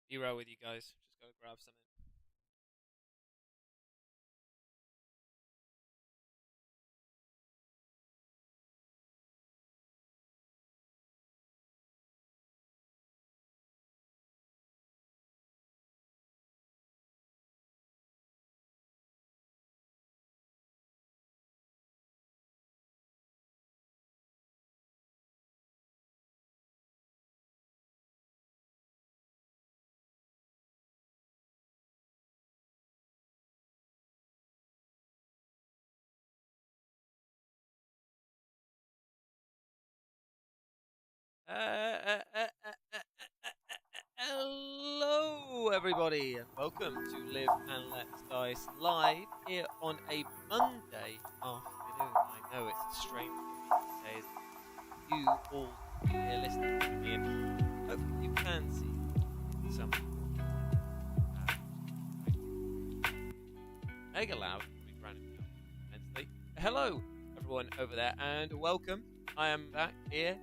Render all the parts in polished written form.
Hero with you guys. Just gotta grab something. Hello, everybody, and welcome to Live and Let Dice live here on a Monday afternoon. I know it's a strange day as you all here listening to me, and hopefully you can see some mega loud immensely. Hello, everyone over there, and welcome. I am back here.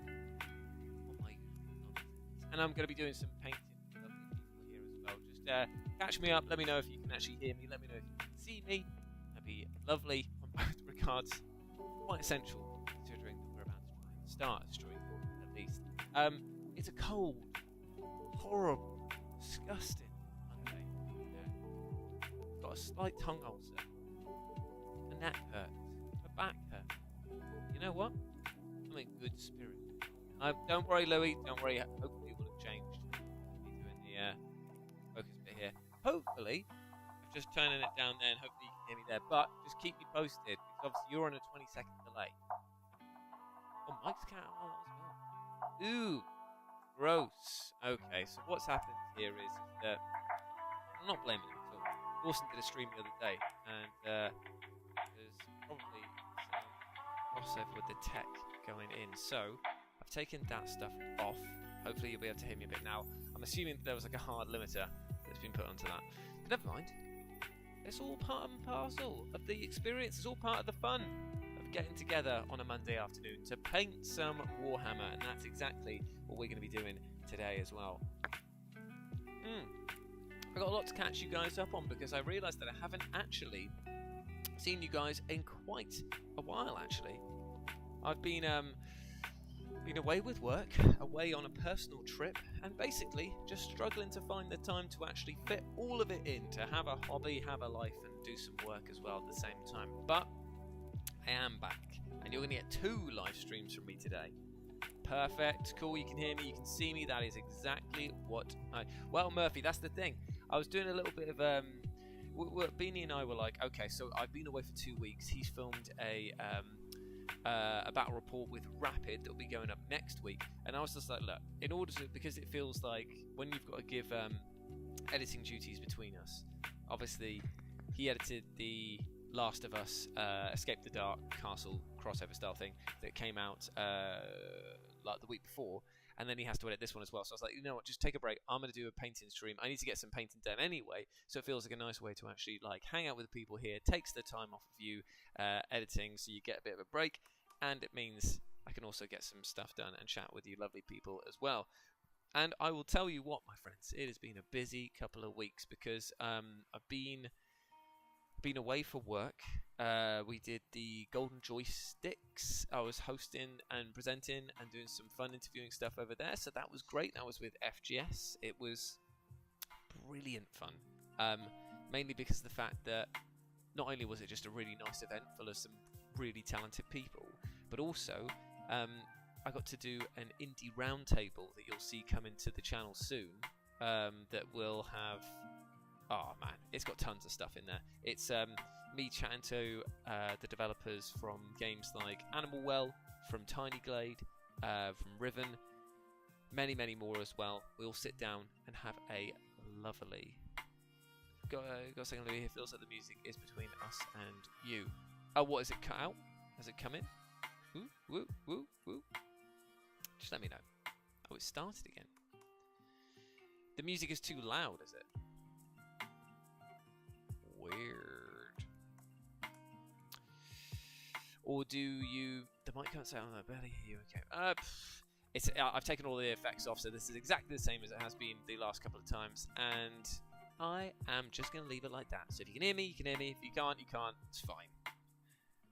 And I'm going to be doing some painting for lovely people here as well. Just catch me up. Let me know if you can actually hear me. Let me know if you can see me. That'd be lovely on both regards. Quite essential considering that we're about to start a stream, at least. It's a cold, horrible, disgusting Monday. Yeah. Got a slight tongue ulcer. The neck hurts. My back hurts. You know what? I'm in good spirits. Don't worry, Louis. Don't worry. Hopefully it will have changed. Be doing the focus bit here. Hopefully, I'm just turning it down there, and hopefully you can hear me there. But just keep me posted because obviously you're on a 20-second delay. Oh, Mike's cat as well. Ooh, gross. Okay, so what's happened here is that I'm not blaming him at all. Dawson did a stream the other day, and there's probably some crossover with the tech going in. So I've taken that stuff off. Hopefully you'll be able to hear me a bit now. I'm assuming there was like a hard limiter that's been put onto that. But never mind. It's all part and parcel of the experience. It's all part of the fun of getting together on a Monday afternoon to paint some Warhammer. And that's exactly what we're going to be doing today as well. I've got a lot to catch you guys up on because I realised that I haven't actually seen you guys in quite a while actually. I've been away with work, away on a personal trip, and basically just struggling to find the time to actually fit all of it in, to have a hobby, have a life, and do some work as well at the same time. But I am back, and you're going to get 2 live streams from me today. Perfect, cool, you can hear me, you can see me, that is exactly what Well, Murphy, that's the thing. I was doing a little bit of, Beanie and I were like, okay, so I've been away for 2 weeks, he's filmed a battle report with Rapid that will be going up next week, and I was just like, look, in order to, because it feels like when you've got to give editing duties between us, obviously he edited the Last of Us Escape the Dark Castle crossover style thing that came out like the week before, and then he has to edit this one as well. So I was like, you know what, just take a break. I'm going to do a painting stream. I need to get some painting done anyway, so it feels like a nice way to actually like hang out with the people here. Takes the time off of you editing, so you get a bit of a break, and it means I can also get some stuff done and chat with you lovely people as well. And I will tell you what, my friends, it has been a busy couple of weeks because I've been away for work. We did the Golden Joysticks. I was hosting and presenting and doing some fun interviewing stuff over there, so that was great. That was with FGS. It was brilliant fun, mainly because of the fact that not only was it just a really nice event full of some really talented people, but also I got to do an indie roundtable that you'll see come into the channel soon, that will have, oh man, it's got tons of stuff in there. It's me chatting to the developers from games like Animal Well, from Tiny Glade, from Riven, many more as well. We'll sit down and have a lovely... Got a second, Louis, it feels like the music is between us and you. Oh, what, is it cut out? Has it come in? Woo. Just let me know. Oh, it started again. The music is too loud, is it? Weird. Or do you... The mic can't say, oh, I barely hear you. Okay. I've taken all the effects off, so this is exactly the same as it has been the last couple of times, and I am just going to leave it like that. So if you can hear me, you can hear me. If you can't, you can't. It's fine.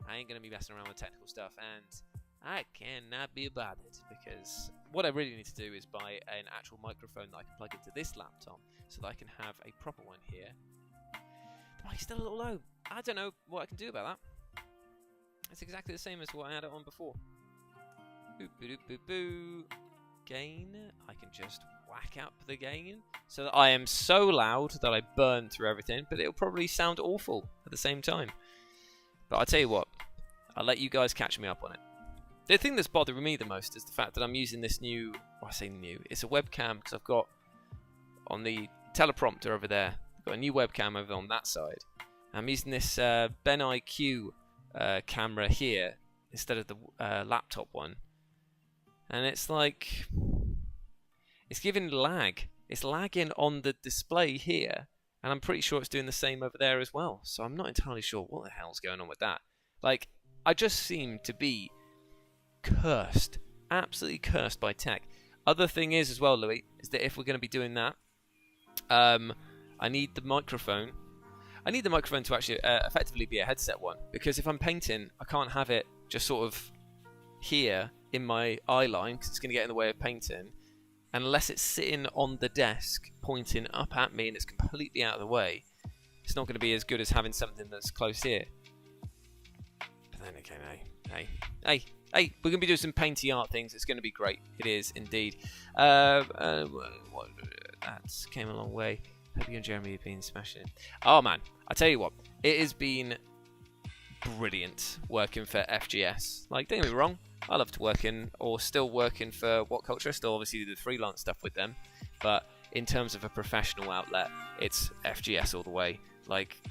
I ain't going to be messing around with technical stuff, and I cannot be bothered, because what I really need to do is buy an actual microphone that I can plug into this laptop so that I can have a proper one here. The mic's still a little low. I don't know what I can do about that. It's exactly the same as what I had it on before. Boop, boop, boop, boop. Gain. I can just whack up the gain so that I am so loud that I burn through everything, but it'll probably sound awful at the same time. But I tell you what, I'll let you guys catch me up on it. The thing that's bothering me the most is the fact that I'm using this new, well, I say new, it's a webcam, because I've got on the teleprompter over there, I've got a new webcam over on that side. I'm using this Ben IQ camera here instead of the laptop one. And it's like, it's giving lag. It's lagging on the display here, and I'm pretty sure it's doing the same over there as well. So I'm not entirely sure what the hell's going on with that. Like, I just seem to be cursed, absolutely cursed by tech. Other thing is as well, Louis, is that if we're going to be doing that, I need the microphone. I need the microphone to actually effectively be a headset one, because if I'm painting, I can't have it just sort of here in my eye line, because it's going to get in the way of painting, unless it's sitting on the desk pointing up at me and it's completely out of the way. It's not going to be as good as having something that's close here. But then again, hey, we're going to be doing some painty art things. It's going to be great. It is indeed. That came a long way. Hope you and Jeremy have been smashing it. Oh man, I tell you what, it has been brilliant working for FGS. Like, don't get me wrong, I loved working, or still working for What Culture. I still obviously do the freelance stuff with them, but in terms of a professional outlet, it's FGS all the way. Like,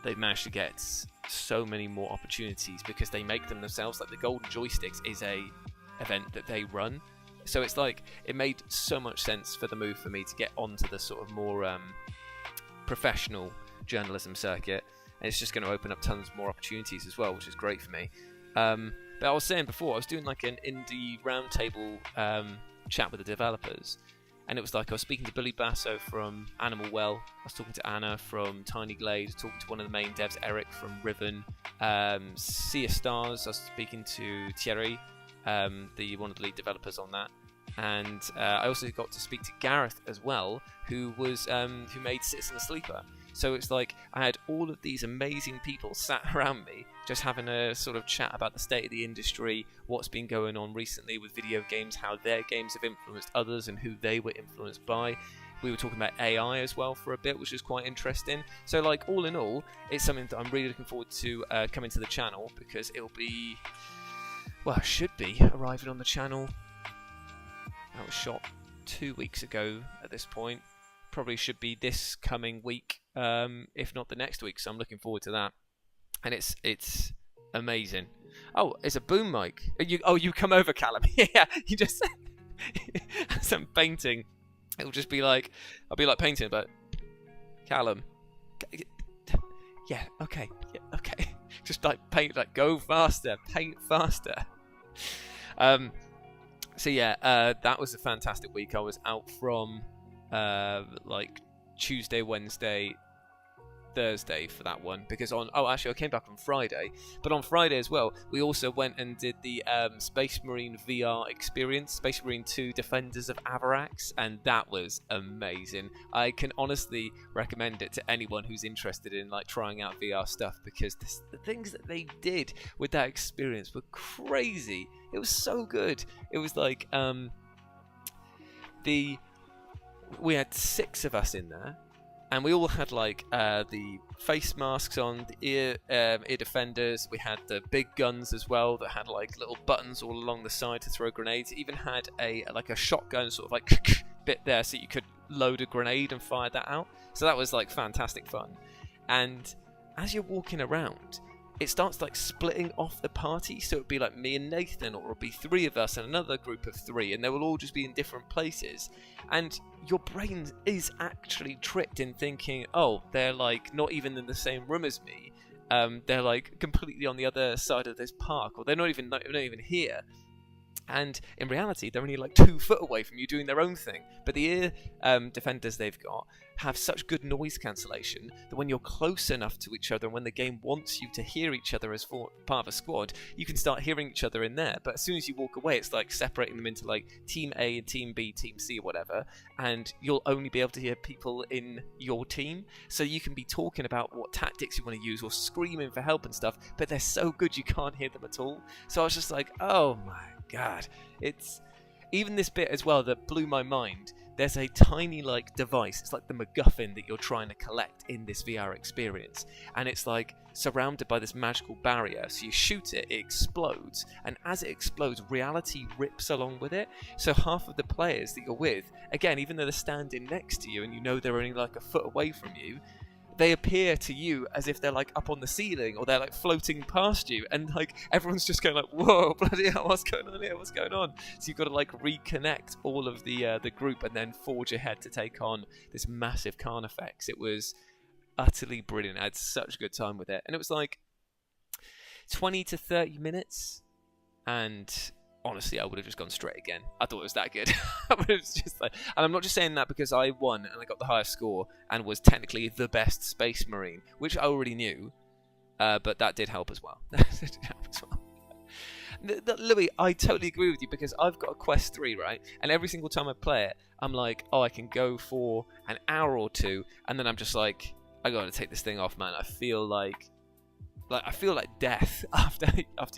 they've managed to get so many more opportunities because they make them themselves. Like, the Golden Joysticks is a event that they run, so it's like, it made so much sense for the move for me to get onto the sort of more professional journalism circuit, and it's just going to open up tons more opportunities as well, which is great for me. But I was saying before, I was doing like an indie roundtable chat with the developers, and it was like I was speaking to Billy Basso from Animal Well, I was talking to Anna from Tiny Glade, talking to one of the main devs, Eric from Riven, Sea of Stars, I was speaking to Thierry, one of the lead developers on that, and I also got to speak to Gareth as well, who made Citizen Sleeper. So it's like I had all of these amazing people sat around me, just having a sort of chat about the state of the industry, what's been going on recently with video games, how their games have influenced others and who they were influenced by. We were talking about AI as well for a bit, which was quite interesting. So like, all in all, it's something that I'm really looking forward to coming to the channel, because it'll be, well, it should be arriving on the channel. That was shot 2 weeks ago at this point. Probably should be this coming week, if not the next week, so I'm looking forward to that. And it's amazing. Oh, it's a boom mic. You come over, Callum. Yeah, you just as I'm painting, it'll just be like, I'll be like painting, but Callum, yeah, okay, just like paint, like go faster, paint faster. So yeah, that was a fantastic week. I was out from like Tuesday, Wednesday, Thursday for that one, because actually I came back on Friday, but on Friday as well we also went and did the Space Marine VR experience, Space Marine 2 Defenders of Avarax, and that was amazing. I can honestly recommend it to anyone who's interested in like trying out VR stuff, because the things that they did with that experience were crazy. It was so good. It was like we had 6 of us in there, and we all had like the face masks on, the ear defenders. We had the big guns as well that had like little buttons all along the side to throw grenades. It even had a shotgun sort of like bit there, so you could load a grenade and fire that out. So that was like fantastic fun. And as you're walking around, it starts like splitting off the party, so it'd be like me and Nathan, or it'll be 3 of us and another group of 3, and they will all just be in different places, and your brain is actually tricked in thinking, oh, they're like not even in the same room as me, they're like completely on the other side of this park, or they're not even here. And in reality, they're only like 2 foot away from you doing their own thing. But the ear defenders they've got have such good noise cancellation that when you're close enough to each other and when the game wants you to hear each other as part of a squad, you can start hearing each other in there. But as soon as you walk away, it's like separating them into like Team A and Team B, Team C or whatever. And you'll only be able to hear people in your team. So you can be talking about what tactics you want to use or screaming for help and stuff. But they're so good you can't hear them at all. So I was just like, oh my God, it's even this bit as well that blew my mind. There's a tiny like device, it's like the MacGuffin that you're trying to collect in this VR experience, and it's like surrounded by this magical barrier. So you shoot it, it explodes, and as it explodes, reality rips along with it. So half of the players that you're with, again, even though they're standing next to you and you know they're only like a foot away from you, they appear to you as if they're like up on the ceiling or they're like floating past you, and like everyone's just going like, whoa, bloody hell, what's going on here, what's going on? So you've got to like reconnect all of the group and then forge ahead to take on this massive Carnifex. It was utterly brilliant. I had such a good time with it, and it was like 20 to 30 minutes, and honestly, I would have just gone straight again. I thought it was that good. It was just like, and I'm not just saying that because I won and I got the highest score and was technically the best Space Marine, which I already knew, but that did help as well. Louis, I totally agree with you because I've got a Quest 3, right? And every single time I play it, I'm like, oh, I can go for an hour or two, and then I'm just like, I gotta take this thing off, man. I feel like death after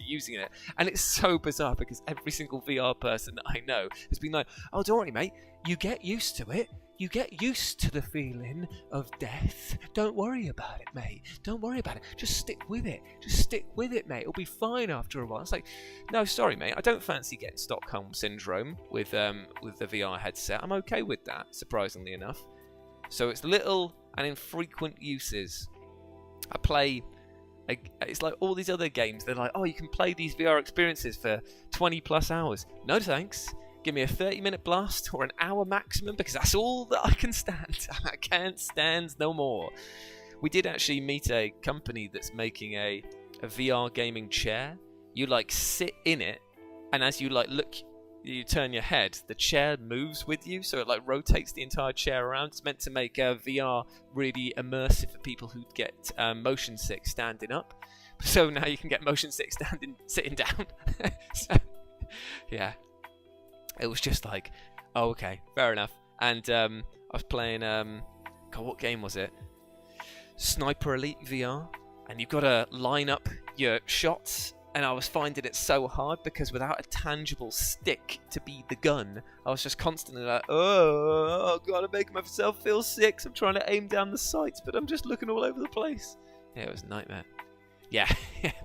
using it. And it's so bizarre because every single VR person that I know has been like, oh, don't worry, mate, you get used to it. You get used to the feeling of death. Don't worry about it, mate. Don't worry about it. Just stick with it. Just stick with it, mate. It'll be fine after a while. It's like, no, sorry, mate. I don't fancy getting Stockholm Syndrome with the VR headset. I'm okay with that, surprisingly enough. So it's little and infrequent uses. I play... It's like all these other games, they're like, oh, you can play these VR experiences for 20 plus hours. No thanks. Give me a 30-minute blast or an hour maximum because that's all that I can stand. I can't stand no more. We did actually meet a company that's making a VR gaming chair. You like sit in it, and as you like look, you turn your head, the chair moves with you, so it like rotates the entire chair around. It's meant to make VR really immersive for people who get motion sick standing up. So now you can get motion sick sitting down. So, yeah, it was just like, oh, okay, fair enough. And I was playing, God, what game was it? Sniper Elite VR, and you've got to line up your shots. And I was finding it so hard because without a tangible stick to be the gun, I was just constantly like, oh, I've got to make myself feel sick. So I'm trying to aim down the sights, but I'm just looking all over the place. Yeah, it was a nightmare. Yeah,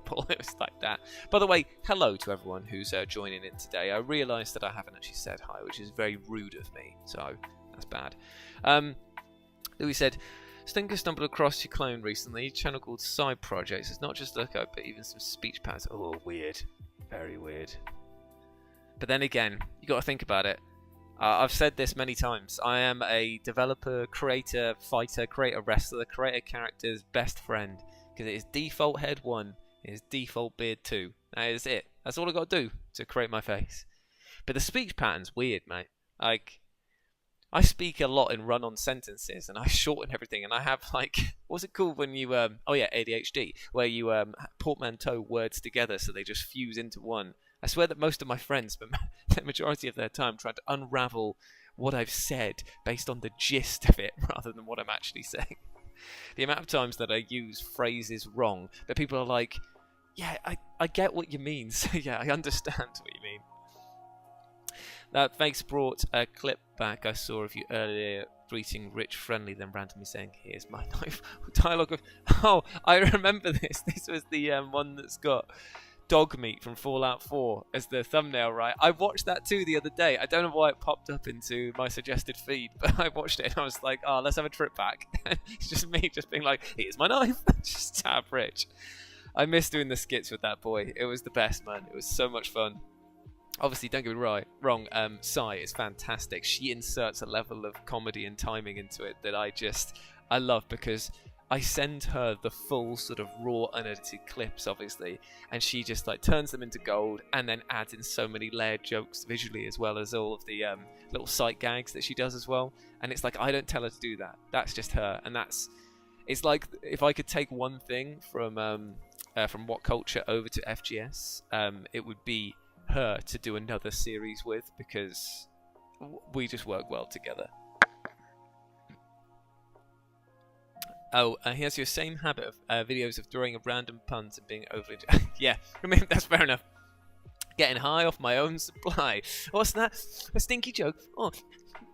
Paul, it was like that. By the way, hello to everyone who's joining in today. I realised that I haven't actually said hi, which is very rude of me. So that's bad. Louis said, Stinker stumbled across your clone recently, a channel called Side Projects. It's not just lookup, but even some speech pads. Oh, weird. Very weird. But then again, you got to think about it. I've said this many times. I am a developer, creator, fighter, creator, wrestler, creator character's best friend. Because it is default head 1, it is default beard 2. That is it. That's all I got to do to create my face. But the speech pattern's weird, mate. Like, I speak a lot in run-on sentences, and I shorten everything, and I have, like, what's it called when you, ADHD, where you portmanteau words together so they just fuse into one. I swear that most of my friends spend the majority of their time trying to unravel what I've said based on the gist of it rather than what I'm actually saying. The amount of times that I use phrases wrong, but people are like, yeah, I get what you mean, so yeah, I understand what you mean. That Fakes brought a clip back I saw of you earlier, greeting Rich friendly, then randomly saying, here's my knife. Dialogue of, oh, I remember this. This was the one that's got dog meat from Fallout 4 as the thumbnail, right? I watched that too the other day. I don't know why it popped up into my suggested feed, but I watched it and I was like, oh, let's have a trip back. It's just me just being like, here's my knife. Just tab Rich. I miss doing the skits with that boy. It was the best, man. It was so much fun. Obviously, don't get me wrong, Sai is fantastic. She inserts a level of comedy and timing into it that I love, because I send her the full sort of raw, unedited clips, obviously, and she just like turns them into gold and then adds in so many layered jokes visually, as well as all of the little sight gags that she does as well. And it's like, I don't tell her to do that. That's just her, and it's like if I could take one thing from What Culture over to FGS, it would be her to do another series with, because we just work well together. Oh, he has your same habit of videos of throwing random puns and being overly... Yeah, I mean, that's fair enough. Getting high off my own supply. What's that? A stinky joke? Oh,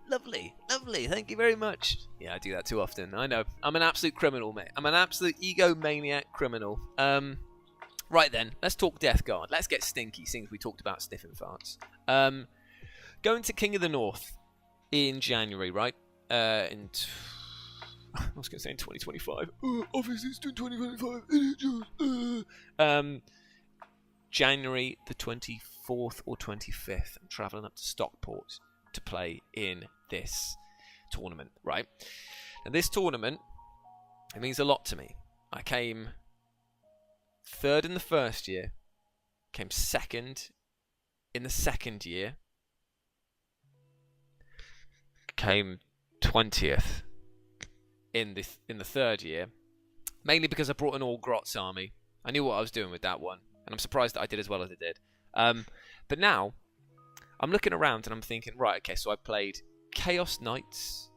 lovely, lovely, thank you very much. Yeah, I do that too often, I know. I'm an absolute criminal, mate. I'm an absolute egomaniac criminal. Right then, let's talk Death Guard. Let's get stinky, since we talked about sniffing farts. Going to King of the North in January, right? I was going to say in 2025. Obviously, it's 2025. January the 24th or 25th. I'm travelling up to Stockport to play in this tournament, right? And this tournament, it means a lot to me. I came third in the first year, came second in the second year, came 20th in the third year, mainly because I brought an all Grots army. I knew what I was doing with that one, and I'm surprised that I did as well as I did. But now I'm looking around and I'm thinking, right, okay, so I played Chaos Knights,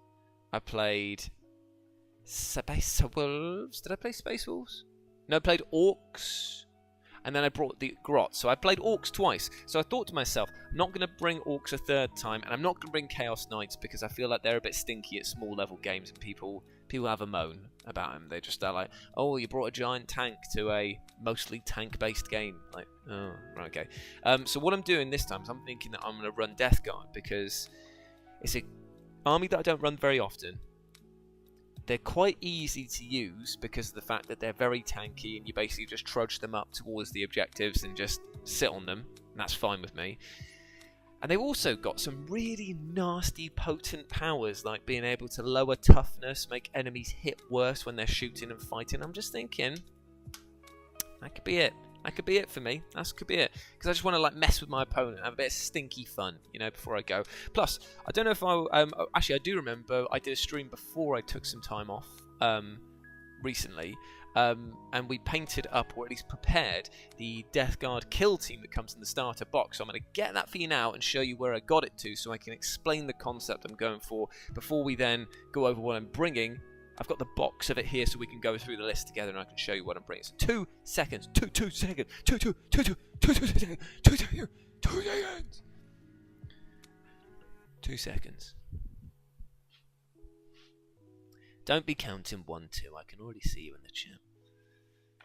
I played Space Wolves. Did I play Space Wolves? No, I played Orcs, and then I brought the Grots. So I played Orcs twice. So I thought to myself, I'm not going to bring Orcs a third time, and I'm not going to bring Chaos Knights because I feel like they're a bit stinky at small level games, and people have a moan about them. They just are like, oh, you brought a giant tank to a mostly tank-based game. Like, oh, right, okay. So what I'm doing this time is I'm thinking that I'm going to run Death Guard, because it's an army that I don't run very often. They're quite easy to use because of the fact that they're very tanky, and you basically just trudge them up towards the objectives and just sit on them, and that's fine with me. And they've also got some really nasty, potent powers, like being able to lower toughness, make enemies hit worse when they're shooting and fighting. I'm just thinking, that could be it. That could be it for me. That could be it. Because I just want to like mess with my opponent, have a bit of stinky fun, you know, before I go. Plus, I don't know if actually, I do remember I did a stream before I took some time off recently. And we painted up, or at least prepared, the Death Guard kill team that comes in the starter box. So I'm going to get that for you now and show you where I got it to, so I can explain the concept I'm going for before we then go over what I'm bringing. I've got the box of it here, so we can go through the list together, and I can show you what I'm bringing. So 2 seconds, 2 seconds, 2 seconds, 2 seconds. Don't be counting 1, 2. I can already see you in the chat.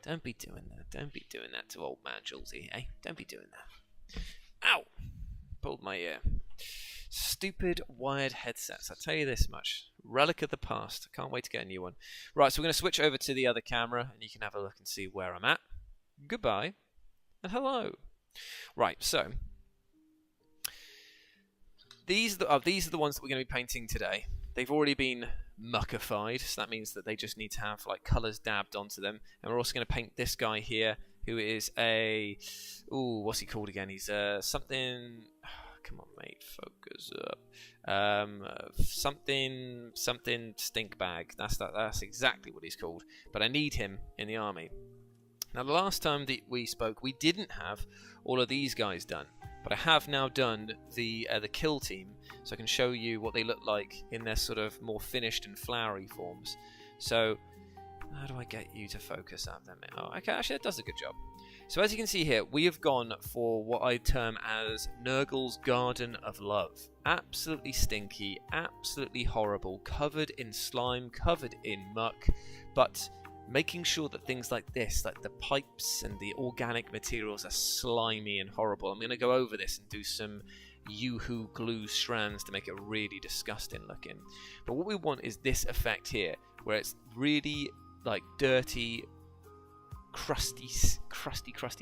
Don't be doing that. Don't be doing that to old man Julesy, eh? Don't be doing that. Ow! Pulled my ear. Stupid wired headsets. I'll tell you this much. Relic of the past. I can't wait to get a new one. Right, so we're going to switch over to the other camera, and you can have a look and see where I'm at. Goodbye. And hello. Right, so these are the ones that we're going to be painting today. They've already been muckified, so that means that they just need to have like colours dabbed onto them. And we're also going to paint this guy here, who is a... Ooh, what's he called again? He's something... Come on, mate, focus up. Something stink bag. That's exactly what he's called. But I need him in the army. Now, the last time that we spoke, we didn't have all of these guys done. But I have now done the kill team, so I can show you what they look like in their sort of more finished and flowery forms. So, how do I get you to focus up then? Oh, okay, actually that does a good job. So as you can see here, we have gone for what I term as Nurgle's Garden of Love. Absolutely stinky, absolutely horrible, covered in slime, covered in muck, but making sure that things like this, like the pipes and the organic materials, are slimy and horrible. I'm going to go over this and do some Yoo-hoo glue strands to make it really disgusting looking. But what we want is this effect here, where it's really like dirty, crusty,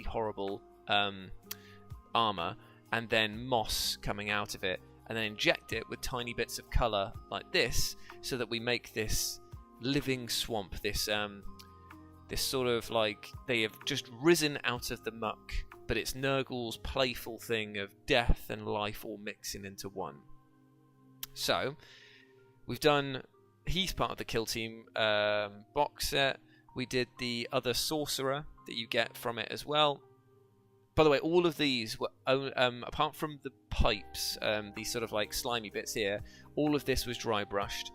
horrible armor, and then moss coming out of it, and then inject it with tiny bits of color like this, so that we make this living swamp. This this sort of like they have just risen out of the muck, but it's Nurgle's playful thing of death and life all mixing into one. So we've done. He's part of the Kill Team box set. We did the other sorcerer that you get from it as well. By the way, all of these were apart from the pipes, these sort of like slimy bits here. All of this was dry brushed.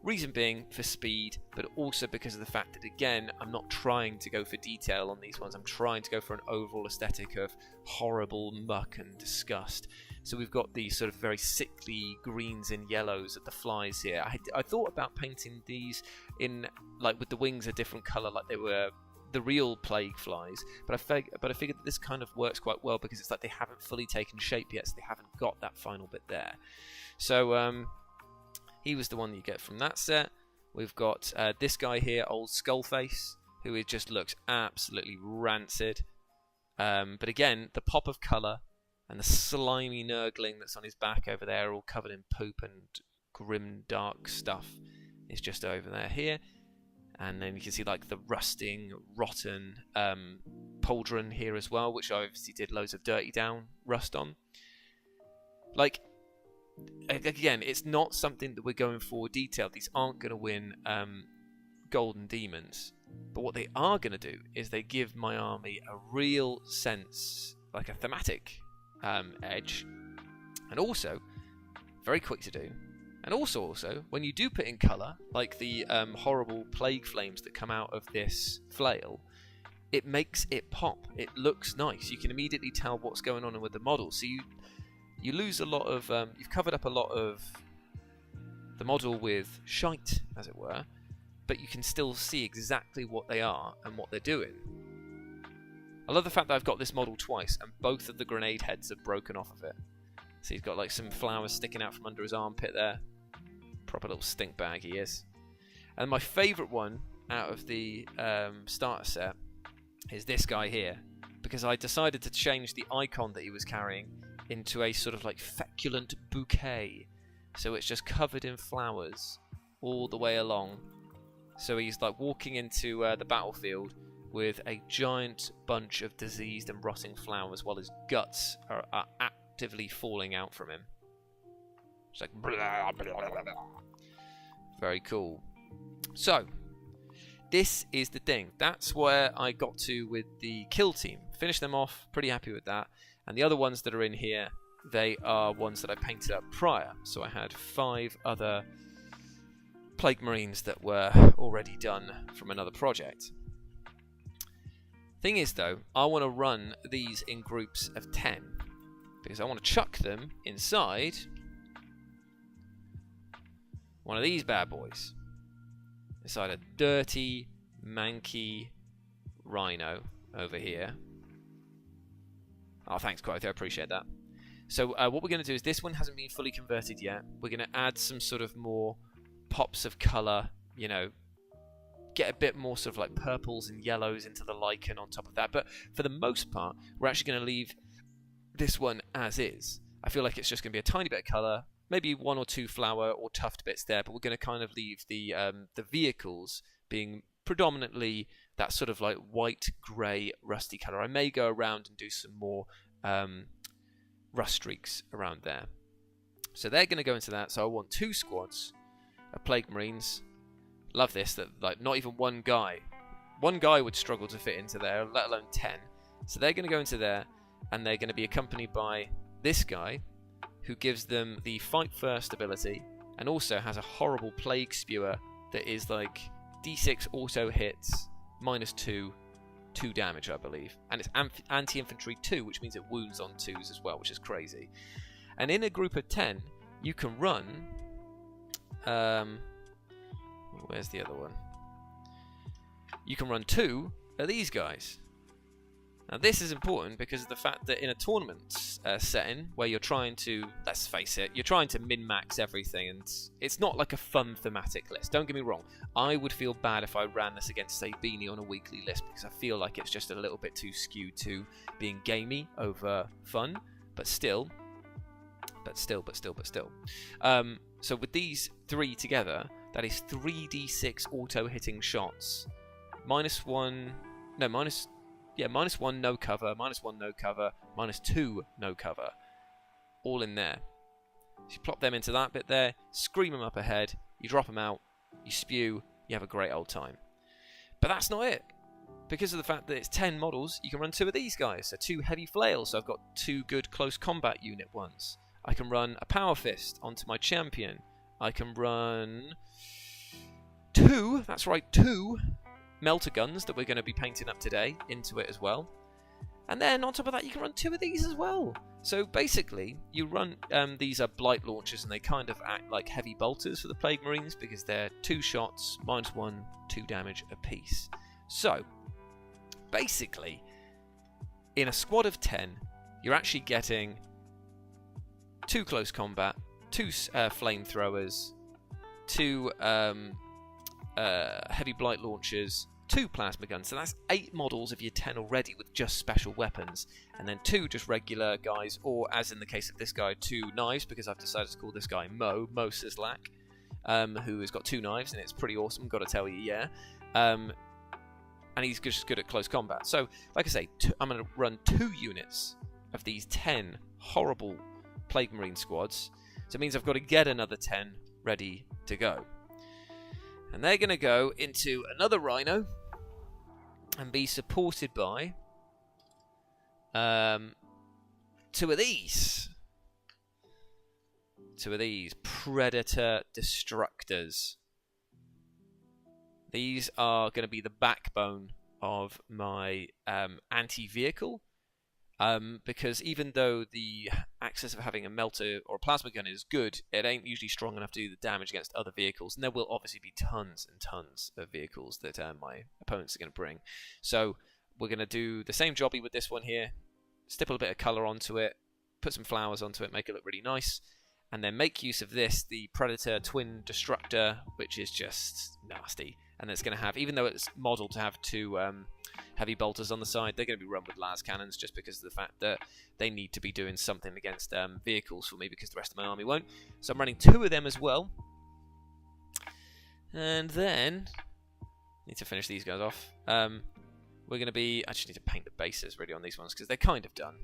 Reason being for speed, but also because of the fact that, again, I'm not trying to go for detail on these ones. I'm trying to go for an overall aesthetic of horrible muck and disgust. So we've got these sort of very sickly greens and yellows at the flies here. I thought about painting these in, like, with the wings a different colour, like they were the real plague flies. But I figured that this kind of works quite well because it's like they haven't fully taken shape yet, so they haven't got that final bit there. So, he was the one that you get from that set. We've got this guy here, Old Skullface, who just looks absolutely rancid. But again, the pop of colour and the slimy nurgling that's on his back over there, all covered in poop and grim, dark stuff, is just over there here. And then you can see like the rusting, rotten pauldron here as well, which I obviously did loads of dirty down rust on. Like, again, it's not something that we're going for detailed. These aren't going to win golden demons. But what they are going to do is they give my army a real sense, like a thematic edge. And also, very quick to do. And also, when you do put in colour, like the horrible plague flames that come out of this flail, it makes it pop. It looks nice. You can immediately tell what's going on with the model. So you lose a lot of, you've covered up a lot of the model with shite, as it were, but you can still see exactly what they are and what they're doing. I love the fact that I've got this model twice, and both of the grenade heads have broken off of it. So he's got like some flowers sticking out from under his armpit there. Proper little stink bag he is. And my favourite one out of the starter set is this guy here, because I decided to change the icon that he was carrying into a sort of like feculent bouquet, so it's just covered in flowers all the way along. So he's like walking into the battlefield with a giant bunch of diseased and rotting flowers while his guts are actively falling out from him. It's like blah, blah, blah, blah. Very cool. So this is the thing. That's where I got to with the Kill Team. Finished them off, pretty happy with that. And the other ones that are in here, they are ones that I painted up prior. So I had 5 other Plague Marines that were already done from another project. Thing is though, I want to run these in groups of 10. Because I want to chuck them inside one of these bad boys. Inside a dirty, manky rhino over here. Oh, thanks, Quoth. I appreciate that. So what we're going to do is, this one hasn't been fully converted yet. We're going to add some sort of more pops of colour, you know, get a bit more sort of like purples and yellows into the lichen on top of that. But for the most part, we're actually going to leave this one as is. I feel like it's just going to be a tiny bit of colour, maybe 1 or 2 flower or tuft bits there, but we're going to kind of leave the vehicles being predominantly that sort of like white, grey, rusty colour. I may go around and do some more rust streaks around there. So they're going to go into that. So I want 2 squads of Plague Marines. Love this, that like not even one guy would struggle to fit into there, let alone 10. So they're going to go into there, and they're going to be accompanied by this guy, who gives them the Fight First ability, and also has a horrible Plague Spewer that is like D6 auto hits, -2, 2 damage, I believe. And it's anti-infantry 2, which means it wounds on 2s as well, which is crazy. And in a group of 10, you can run... where's the other one? You can run 2 of these guys. Now this is important because of the fact that in a tournament setting where you're trying to, let's face it, you're trying to min-max everything, and it's not like a fun thematic list. Don't get me wrong, I would feel bad if I ran this against, say, Beanie on a weekly list, because I feel like it's just a little bit too skewed to being gamey over fun, but still. So with these 3 together, That is 3d6 auto-hitting shots. -1, no, minus 1 no cover, -1 no cover, -2 no cover. All in there. So you plop them into that bit there, scream them up ahead, you drop them out, you spew, you have a great old time. But that's not it. Because of the fact that it's 10 models, you can run 2 of these guys. So 2 heavy flails, so I've got 2 good close combat unit ones. I can run a power fist onto my champion. I can run 2, that's right, 2 melter guns that we're going to be painting up today into it as well. And then on top of that, you can run 2 of these as well. So basically, you run, these are blight launchers, and they kind of act like heavy bolters for the Plague Marines because they're 2 shots, -1, 2 damage apiece. So, basically, in a squad of 10, you're actually getting 2 close combat, 2 flamethrowers, 2 heavy blight launchers, 2 plasma guns. So that's 8 models of your 10 already with just special weapons. And then 2 just regular guys, or as in the case of this guy, 2 knives, because I've decided to call this guy Mo Sislak, who has got 2 knives, and it's pretty awesome, gotta tell you, yeah. And he's just good at close combat. So, like I say, I'm going to run 2 units of these 10 horrible Plague Marine squads. So it means I've got to get another 10 ready to go. And they're going to go into another Rhino and be supported by 2 of these. 2 of these Predator Destructors. These are going to be the backbone of my anti-vehicle, because even though the access of having a melter or a plasma gun is good, it ain't usually strong enough to do the damage against other vehicles, and there will obviously be tons and tons of vehicles that my opponents are going to bring. So we're going to do the same jobby with this one here, stipple a bit of colour onto it, put some flowers onto it, make it look really nice, and then make use of this, the Predator Twin Destructor, which is just nasty. And it's going to have, even though it's modelled to have 2 heavy bolters on the side, they're going to be run with las cannons just because of the fact that they need to be doing something against vehicles for me, because the rest of my army won't. So I'm running 2 of them as well. And then, need to finish these guys off. We're going to be, I just need to paint the bases really on these ones because they're kind of done.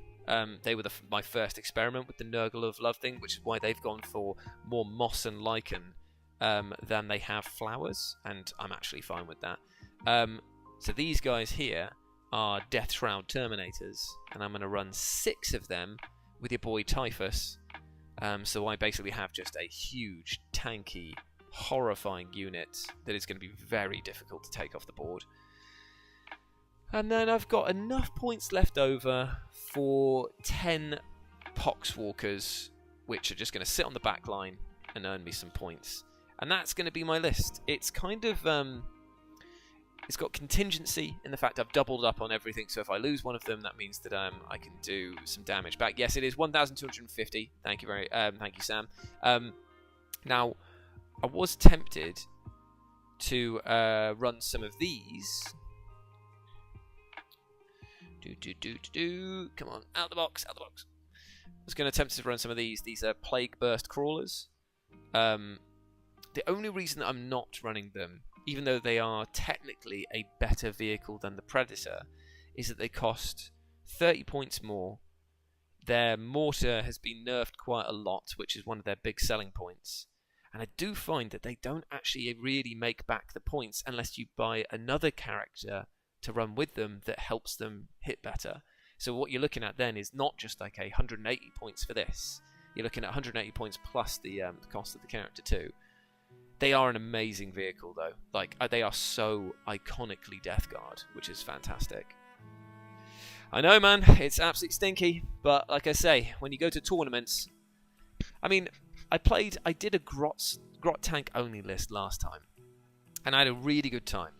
They were my first experiment with the Nurgle of Love thing, which is why they've gone for more moss and lichen than they have flowers, and I'm actually fine with that. So these guys here are Death Shroud Terminators, and I'm going to run 6 of them with your boy Typhus. So I basically have just a huge, tanky, horrifying unit that is going to be very difficult to take off the board. And then I've got enough points left over for 10 Poxwalkers, which are just going to sit on the back line and earn me some points. And that's going to be my list. It's kind of, it's got contingency in the fact I've doubled up on everything. So if I lose one of them, that means that I can do some damage back. Yes, it is 1,250. Thank you thank you, Sam. Now, I was tempted to run some of these. Come on, out the box, out the box. I was going to attempt to run some of these. These are Plague Burst Crawlers. The only reason that I'm not running them, even though they are technically a better vehicle than the Predator, is that they cost 30 points more. Their mortar has been nerfed quite a lot, which is one of their big selling points. And I do find that they don't actually really make back the points unless you buy another character to run with them that helps them hit better. So what you're looking at then is not just like 180 points for this. You're looking at 180 points plus the cost of the character too. They are an amazing vehicle though. Like, they are so iconically Death Guard, which is fantastic. I know, man, it's absolutely stinky, but like I say, when you go to tournaments, I mean, I did a grot tank only list last time, and I had a really good time.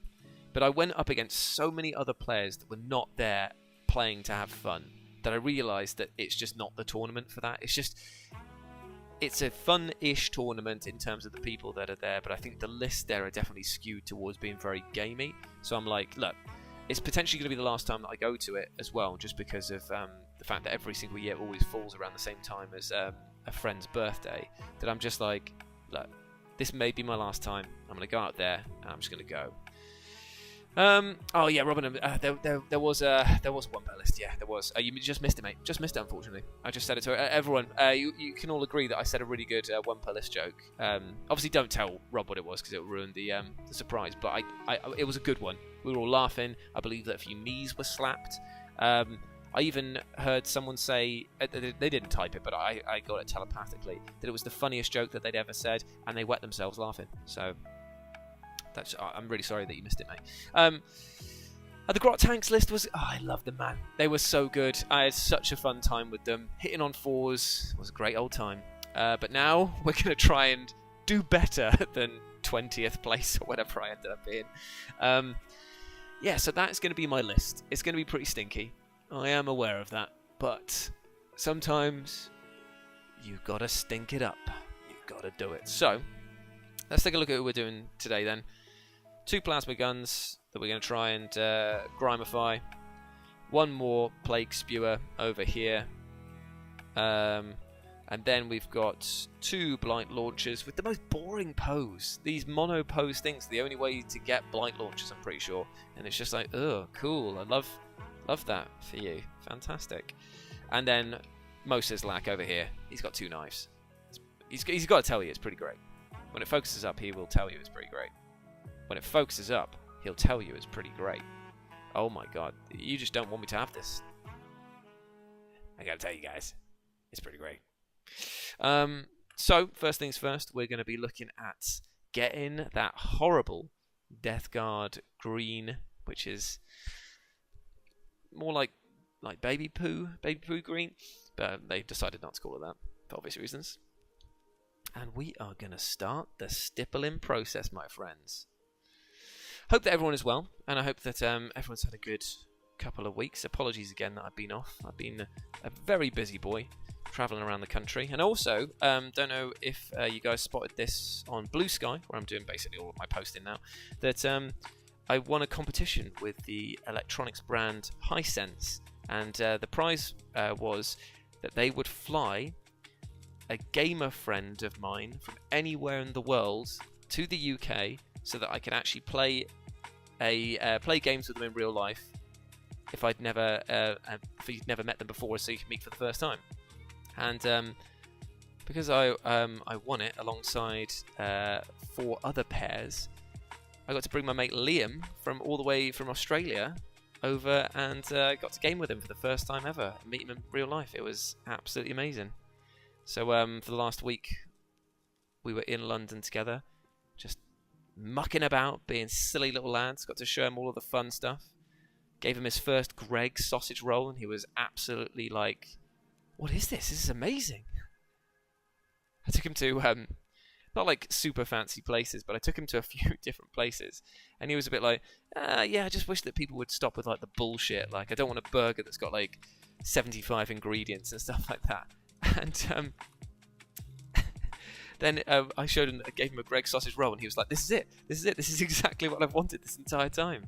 But I went up against so many other players that were not there playing to have fun that I realised that it's just not the tournament for that. It's a fun-ish tournament in terms of the people that are there, but I think the lists there are definitely skewed towards being very gamey. So I'm like, look, it's potentially going to be the last time that I go to it as well, just because of the fact that every single year it always falls around the same time as a friend's birthday, that I'm just like, look, this may be my last time. I'm going to go out there, and I'm just going to go. Oh yeah, Robin. There was one per list. Yeah, there was. You just missed it, mate. Just missed it, unfortunately. I just said it to everyone. You can all agree that I said a really good one per list joke. Obviously, don't tell Rob what it was because it will ruin the surprise. But it was a good one. We were all laughing. I believe that a few knees were slapped. I even heard someone say they didn't type it, but I got it telepathically that it was the funniest joke that they'd ever said, and they wet themselves laughing. So. I'm really sorry that you missed it, mate. The Grot Tanks list was... Oh, I loved them, man. They were so good. I had such a fun time with them. Hitting on 4s was a great old time. But now we're going to try and do better than 20th place or whatever I ended up being. Yeah, so that's going to be my list. It's going to be pretty stinky. I am aware of that. But sometimes you've got to stink it up. You've got to do it. So... let's take a look at who we're doing today then. 2 plasma guns that we're going to try and grimify. 1 more plague spewer over here. And then we've got 2 blight launchers with the most boring pose. These mono pose things are the only way to get blight launchers, I'm pretty sure. And it's just like, oh, cool. I love that for you. Fantastic. And then Moses Lack over here. He's got 2 knives. He's got to tell you it's pretty great. When it focuses up, he will tell you it's pretty great. When it focuses up, he'll tell you it's pretty great. Oh my god, you just don't want me to have this. I gotta tell you guys, it's pretty great. So, first things first, we're going to be looking at getting that horrible Death Guard green, which is more like baby poo green, but they've decided not to call it that, for obvious reasons. And we are going to start the stippling process, my friends. Hope that everyone is well, and I hope that everyone's had a good couple of weeks. Apologies again that I've been off. I've been a very busy boy, travelling around the country. And also, don't know if you guys spotted this on Blue Sky, where I'm doing basically all of my posting now, that I won a competition with the electronics brand Hisense, and the prize was that they would fly a gamer friend of mine from anywhere in the world to the UK so that I could actually play games with them in real life if you'd never met them before, so you could meet for the first time. And because I won it alongside 4 other pairs, I got to bring my mate Liam from all the way from Australia over and got to game with him for the first time ever and meet him in real life. It was absolutely amazing. So for the last week, we were in London together, just mucking about, being silly little lads. Got to show him all of the fun stuff. Gave him his first Greggs sausage roll, and he was absolutely like, "What is this? This is amazing." I took him to, not like super fancy places, but I took him to a few different places. And he was a bit like, yeah, I just wish that people would stop with like the bullshit. Like, I don't want a burger that's got like 75 ingredients and stuff like that. And then I gave him a Greggs sausage roll, and he was like, "This is it. This is it. This is exactly what I've wanted this entire time."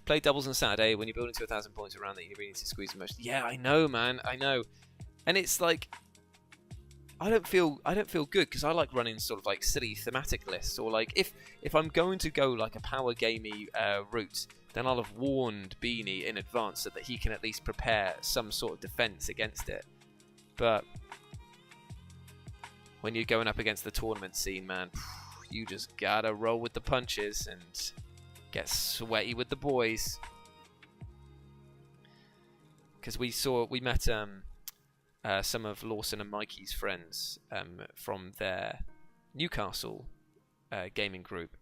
Play doubles on Saturday. When you're building to 1,000 points around that, you really need to squeeze the most. Yeah, I know, man. I know. And it's like, I don't feel good because I like running sort of like silly thematic lists, or like if I'm going to go like a power gamey route, then I'll have warned Beanie in advance so that he can at least prepare some sort of defense against it. But when you're going up against the tournament scene, man, you just gotta roll with the punches and get sweaty with the boys. Because we met some of Lawson and Mikey's friends from their Newcastle gaming group,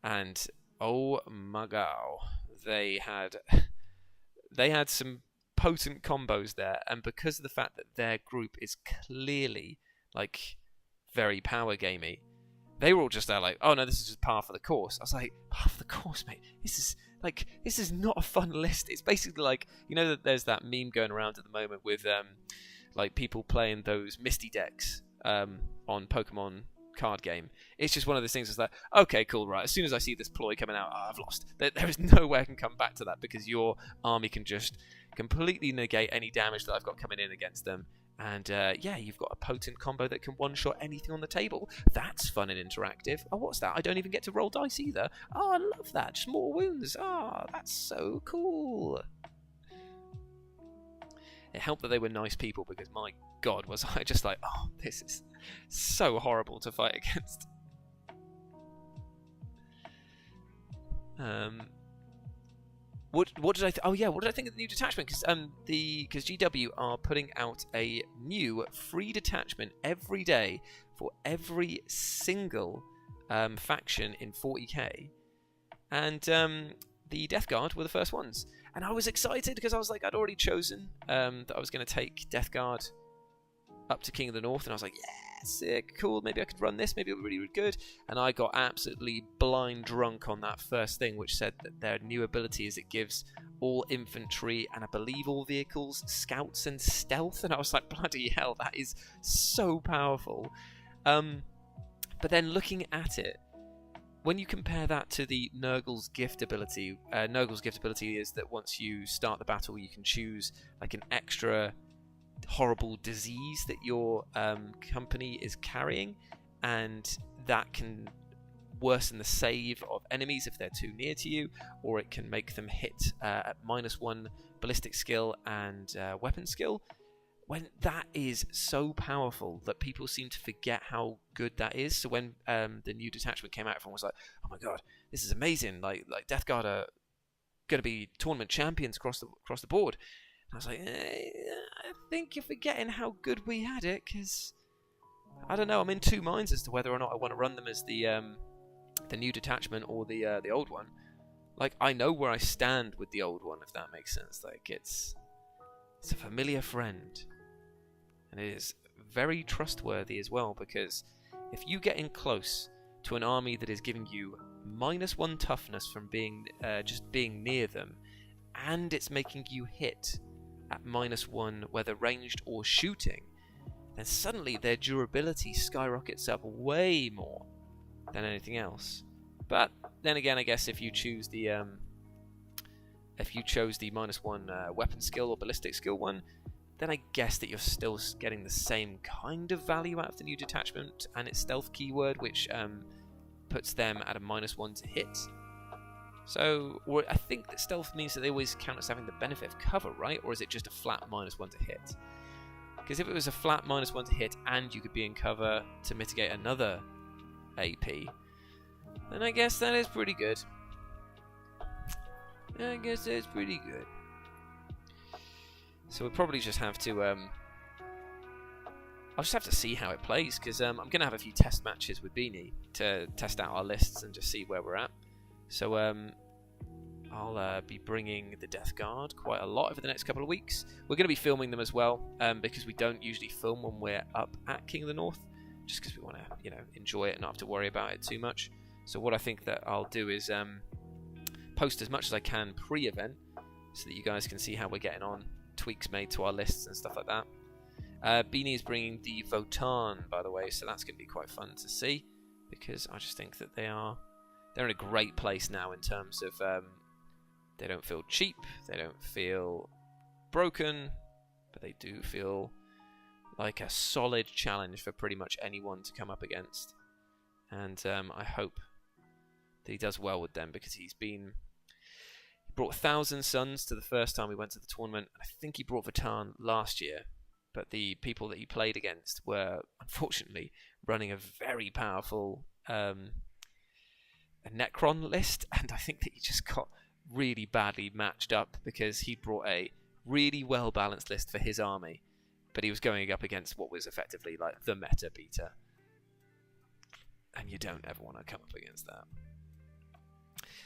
and oh my god, they had some potent combos there. And because of the fact that their group is clearly like very power gamey, they were all just there like, "Oh no, this is just par for the course." I was like, "Par for the course, mate? This is not a fun list." It's basically like, you know that there's that meme going around at the moment with like people playing those Misty decks on Pokemon card game. It's just one of those things that's like, okay, cool, right, as soon as I see this ploy coming out, I've lost. There is no way I can come back to that, because your army can just completely negate any damage that I've got coming in against them, And yeah, you've got a potent combo that can one-shot anything on the table. That's fun and interactive. Oh, what's that? I don't even get to roll dice either. Oh, I love that. Just more wounds. Oh, that's so cool. It helped that they were nice people, because my God, was I just like, oh, this is so horrible to fight against. What did I? Oh yeah, what did I think of the new detachment? Because GW are putting out a new free detachment every day for every single faction in 40k, and the Death Guard were the first ones, and I was excited because I was like, I'd already chosen that I was going to take Death Guard up to King of the North, and I was like, yeah, sick, cool, maybe I could run this, maybe it'll be really, really good. And I got absolutely blind drunk on that first thing, which said that their new ability is it gives all infantry and I believe all vehicles scouts and stealth, and I was like, bloody hell, that is so powerful. But then looking at it, when you compare that to the Nurgle's gift ability is that once you start the battle, you can choose like an extra horrible disease that your company is carrying, and that can worsen the save of enemies if they're too near to you, or it can make them hit at -1 ballistic skill and weapon skill. When that is so powerful that people seem to forget how good that is. So when the new detachment came out, everyone was like, oh my God, this is amazing, like Death Guard are going to be tournament champions across the board. I was like, I think you're forgetting how good we had it, because I don't know, I'm in two minds as to whether or not I want to run them as the new detachment or the old one. Like, I know where I stand with the old one, if that makes sense. Like, it's a familiar friend, and it is very trustworthy as well, because if you get in close to an army that is giving you -1 toughness from being just being near them, and it's making you hit at -1, whether ranged or shooting, then suddenly their durability skyrockets up way more than anything else. But then again, I guess if you choose the -1 weapon skill or ballistic skill one, then I guess that you're still getting the same kind of value out of the new detachment and its stealth keyword, which puts them at a -1 to hit. So, or I think that stealth means that they always count as having the benefit of cover, right? Or is it just a flat -1 to hit? Because if it was a flat -1 to hit and you could be in cover to mitigate another AP, then I guess that is pretty good. I guess that's pretty good. So we'll probably just have to I'll just have to see how it plays, because I'm going to have a few test matches with Beanie to test out our lists and just see where we're at. So I'll be bringing the Death Guard quite a lot over the next couple of weeks. We're going to be filming them as well, because we don't usually film when we're up at King of the North, just because we want to, enjoy it and not have to worry about it too much. So what I think that I'll do is post as much as I can pre-event, so that you guys can see how we're getting on, tweaks made to our lists and stuff like that. Beanie is bringing the Votan, by the way, so that's going to be quite fun to see, because I just think that they're in a great place now in terms of they don't feel cheap, they don't feel broken, but they do feel like a solid challenge for pretty much anyone to come up against. And I hope that he does well with them, because he brought 1,000 Suns to the first time we went to the tournament. I think he brought Votan last year, but the people that he played against were unfortunately running a very powerful a Necron list, and I think that he just got really badly matched up, because he brought a really well balanced list for his army, but he was going up against what was effectively like the meta beater, and you don't ever want to come up against that.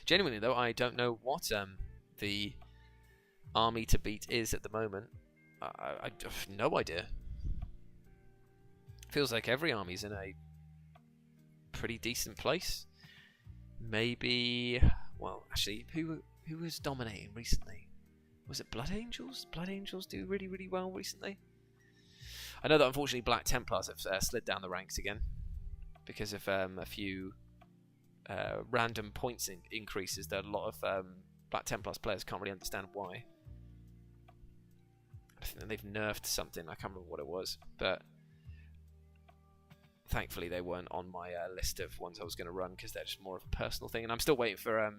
Genuinely though, I don't know what the army to beat is at the moment. I have no idea. Feels like every army's in a pretty decent place. Maybe, well, actually, who was dominating recently? Was it Blood Angels? Blood Angels do really, really well recently. I know that unfortunately Black Templars have slid down the ranks again because of a few random points increases that a lot of Black Templars players can't really understand why. I think they've nerfed something. I can't remember what it was, but thankfully they weren't on my list of ones I was going to run because they're just more of a personal thing. And I'm still waiting for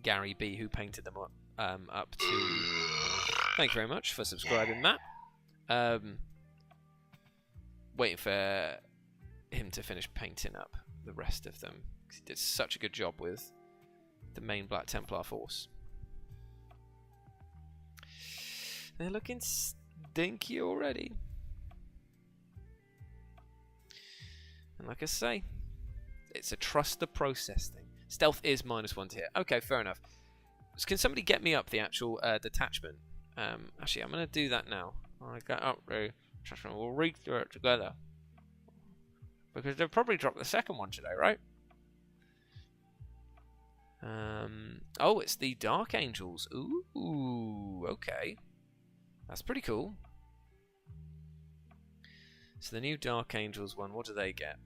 Gary B, who painted them up to... Thank you very much for subscribing, Matt. Waiting for him to finish painting up the rest of them, because he did such a good job with the main Black Templar force. They're looking stinky already. And like I say, it's a trust the process thing. Stealth is -1 to hit. Okay, fair enough. So can somebody get me up the actual detachment? Actually, I'm going to do that now. I got up the detachment. We'll read through it together. Because they've probably dropped the second one today, right? Oh, it's the Dark Angels. Ooh, okay. That's pretty cool. So the new Dark Angels one, what do they get?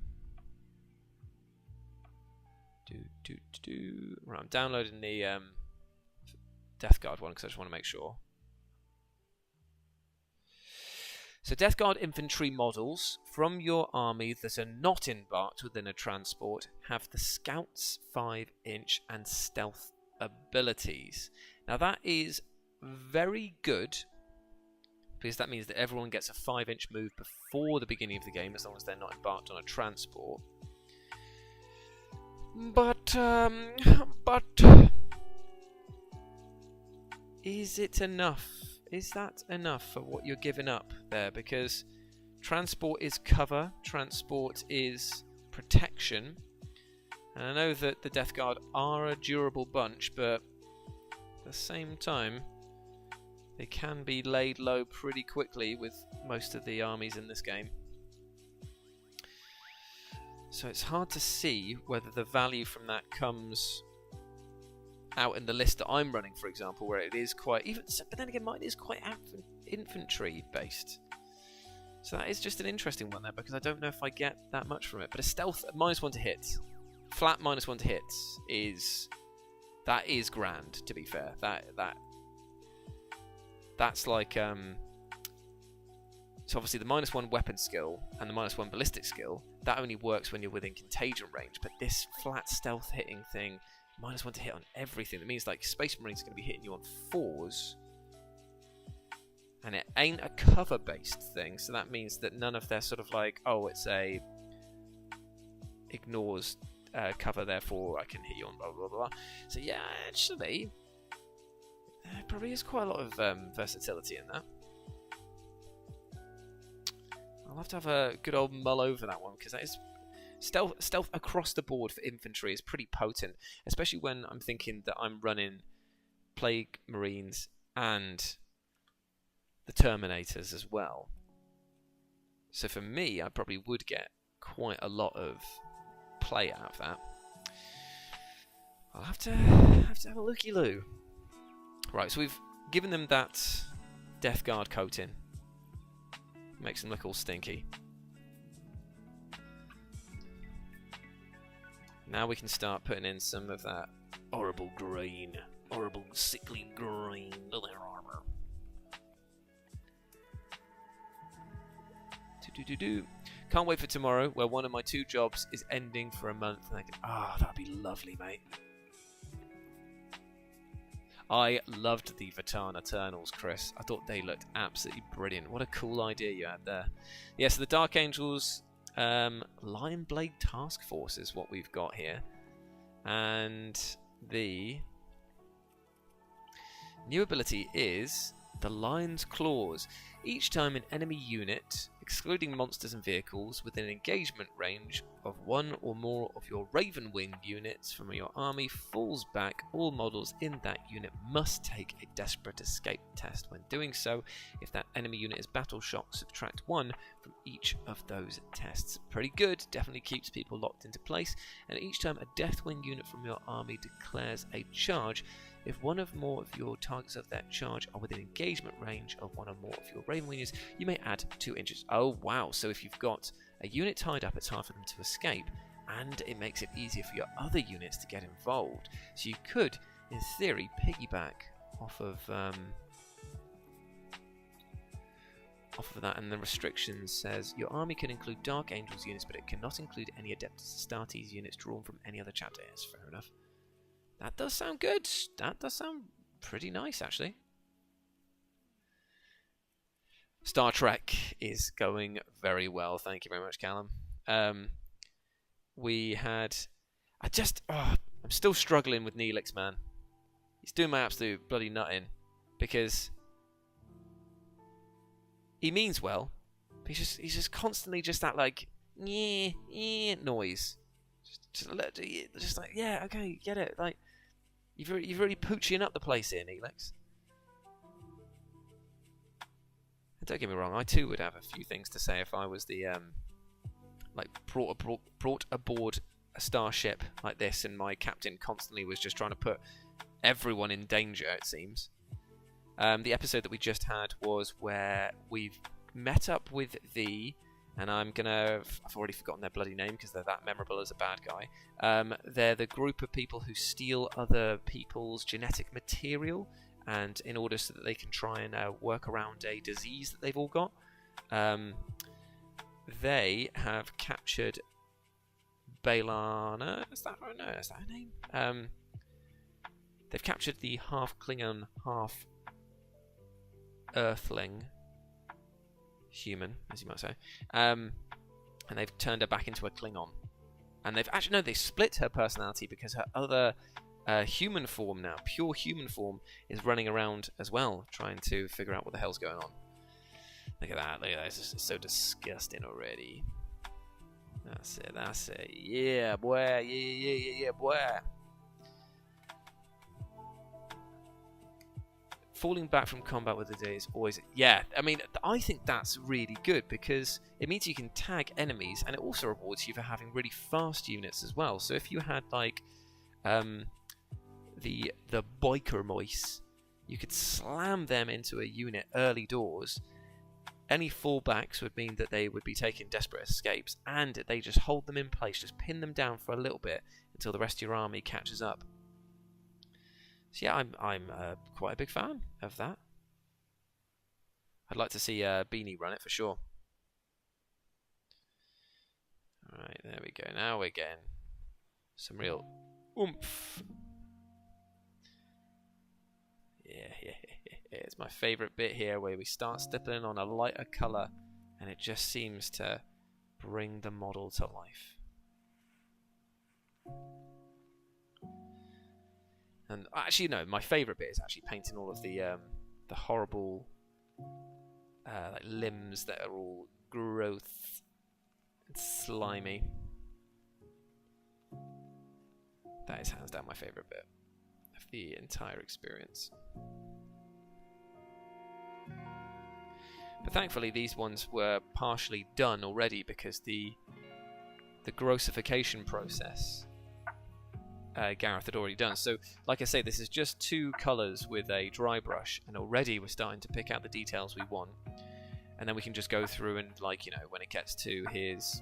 Right, I'm downloading the Death Guard one because I just want to make sure. So Death Guard infantry models from your army that are not embarked within a transport have the Scout's 5-inch and Stealth abilities. Now that is very good, because that means that everyone gets a 5-inch move before the beginning of the game, as long as they're not embarked on a transport. But is it enough? Is that enough for what you're giving up there? Because transport is cover, transport is protection. And I know that the Death Guard are a durable bunch, but at the same time, they can be laid low pretty quickly with most of the armies in this game. So it's hard to see whether the value from that comes out in the list that I'm running, for example, where it is quite even. But then again, mine is quite infantry based. So that is just an interesting one there, because I don't know if I get that much from it. But a stealth at -1 to hit, flat -1 to hit is grand. To be fair, that's like so obviously the -1 weapon skill and the -1 ballistic skill, that only works when you're within contagion range. But this flat stealth hitting thing, -1 to hit on everything. That means like Space Marines are going to be hitting you on 4s. And it ain't a cover-based thing, so that means that none of their sort of like, oh, it's a ignores cover, therefore I can hit you on blah blah blah. So yeah, actually, there probably is quite a lot of versatility in that. I'll have to have a good old mull over that one, because that is stealth across the board for infantry is pretty potent, especially when I'm thinking that I'm running Plague Marines and the Terminators as well. So for me, I probably would get quite a lot of play out of that. I'll have to have a looky-loo. Right, so we've given them that Death Guard coating. Makes them look all stinky. Now we can start putting in some of that horrible green, horrible sickly green to their armor. Can't wait for tomorrow, where one of my 2 jobs is ending for a month, and I can, that'd be lovely, mate. I loved the Vatan Eternals, Chris. I thought they looked absolutely brilliant. What a cool idea you had there. Yeah, so the Dark Angels Lion Blade Task Force is what we've got here. And the new ability is the Lion's Claws. Each time an enemy unit, excluding monsters and vehicles, within engagement range of 1 or more of your Raven Wing units from your army falls back, all models in that unit must take a Desperate Escape test. When doing so, if that enemy unit is battle shocked, subtract 1 from each of those tests. Pretty good, definitely keeps people locked into place. And each time a Deathwing unit from your army declares a charge, if one or more of your targets of that charge are within engagement range of 1 or more of your Raven Wing units, you may add 2 inches. Oh wow, so if you've got a unit tied up, it's hard for them to escape, and it makes it easier for your other units to get involved. So you could, in theory, piggyback off of off of that. And the restrictions says your army can include Dark Angels units, but it cannot include any Adeptus Astartes units drawn from any other chapter. Yes, fair enough. That does sound good. That does sound pretty nice, actually. Star Trek is going very well. Thank you very much, Callum. We had... I'm still struggling with Neelix, man. He's doing my absolute bloody nutting. Because he means well. But he's just constantly just that, like, noise. Just like, yeah, okay, get it. Like, you've really pooching up the place here, Neelix. And don't get me wrong, I too would have a few things to say if I was the brought aboard a starship like this, and my captain constantly was just trying to put everyone in danger. It seems. The episode that we just had was where we've met up with and I've already forgotten their bloody name because they're that memorable as a bad guy. They're the group of people who steal other people's genetic material, and in order so that they can try and work around a disease that they've all got. They have captured Bailana. Is that right? No, is that her name? They've captured the half Klingon, half Earthling human, as you might say, and they've turned her back into a Klingon. And they split her personality because her other human form now, pure human form, is running around as well, trying to figure out what the hell's going on. Look at that, it's so disgusting already. That's it, yeah, boy, yeah, boy. Falling back from combat with the day is always... Yeah, I mean, I think that's really good because it means you can tag enemies, and it also rewards you for having really fast units as well. So if you had, like, the biker mice, you could slam them into a unit early doors. Any fallbacks would mean that they would be taking desperate escapes, and they just hold them in place, just pin them down for a little bit until the rest of your army catches up. So yeah, I'm quite a big fan of that. I'd like to see Beanie run it for sure. Alright, there we go. Now we're getting some real oomph. Yeah. It's my favourite bit here, where we start stippling on a lighter colour, and it just seems to bring the model to life. And actually, no, my favourite bit is actually painting all of the horrible like limbs that are all growth and slimy. That is hands down my favourite bit of the entire experience. But thankfully, these ones were partially done already because the grossification process Gareth had already done. So, like I say, this is just 2 colours with a dry brush, and already we're starting to pick out the details we want. And then we can just go through and, like, you know, when it gets to his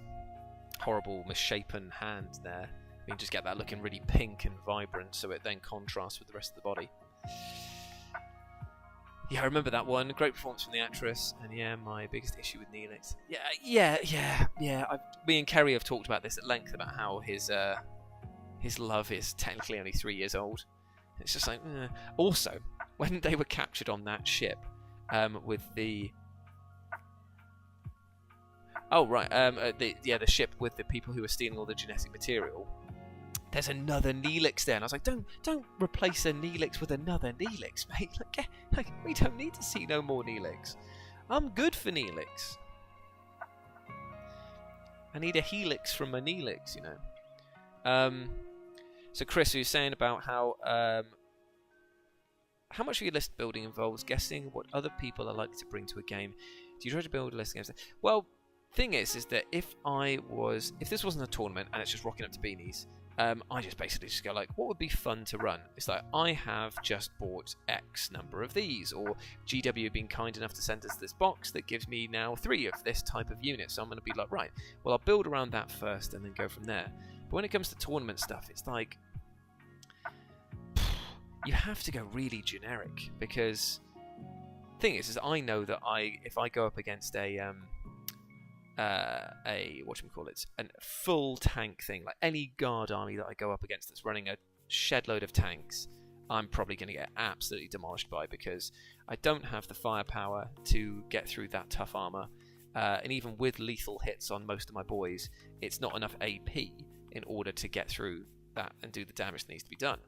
horrible misshapen hand there, we can just get that looking really pink and vibrant, so it then contrasts with the rest of the body. Yeah, I remember that one. Great performance from the actress. And yeah, my biggest issue with Neelix. Yeah. Me and Kerry have talked about this at length, about how his love is technically only 3 years old. It's just like, Also, when they were captured on that ship, with the... Oh, right, the ship with the people who were stealing all the genetic material. There's another Neelix there, and I was like, don't replace a Neelix with another Neelix, mate. Like, we don't need to see no more Neelix. I'm good for Neelix. I need a helix from a Neelix, you know. So Chris, who's saying about how much of your list building involves guessing what other people are likely to bring to a game. Do you try to build a list against it? Well, thing is that if this wasn't a tournament and it's just rocking up to beanies, I just basically just go like, what would be fun to run? It's like, I have just bought X number of these, or GW have been kind enough to send us this box that gives me now 3 of this type of unit. So I'm going to be like, right, well, I'll build around that first and then go from there. But when it comes to tournament stuff, it's like, you have to go really generic, because thing is I know that if I go up against a whatchamacallit, a full tank thing, like any guard army that I go up against that's running a shed load of tanks, I'm probably going to get absolutely demolished by, because I don't have the firepower to get through that tough armor, and even with lethal hits on most of my boys, it's not enough AP in order to get through that and do the damage that needs to be done.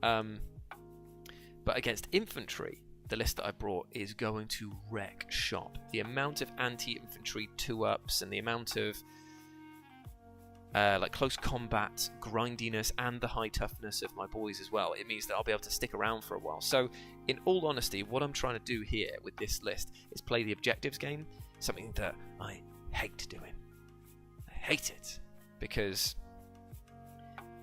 But against infantry, the list that I brought is going to wreck shop. The amount of anti-infantry 2-ups and the amount of like close combat grindiness and the high toughness of my boys as well, it means that I'll be able to stick around for a while. So in all honesty, what I'm trying to do here with this list is play the objectives game, something that I hate doing. I hate it because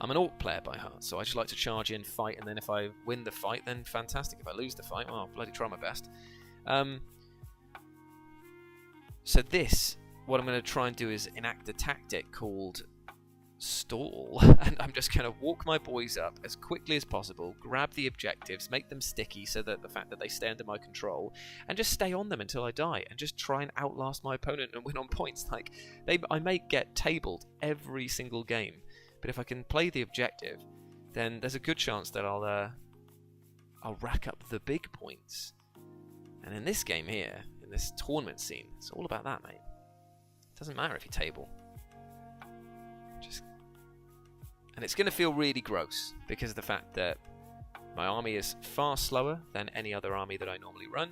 I'm an orc player by heart, so I just like to charge in, fight, and then if I win the fight, then fantastic. If I lose the fight, well, I'll bloody try my best. So this, what I'm going to try and do is enact a tactic called stall, and I'm just going to walk my boys up as quickly as possible, grab the objectives, make them sticky so that the fact that they stay under my control, and just stay on them until I die, and just try and outlast my opponent and win on points. Like, I may get tabled every single game, but if I can play the objective, then there's a good chance that I'll rack up the big points. And in this game here, in this tournament scene, it's all about that, mate. It doesn't matter if you table. And it's going to feel really gross because of the fact that my army is far slower than any other army that I normally run.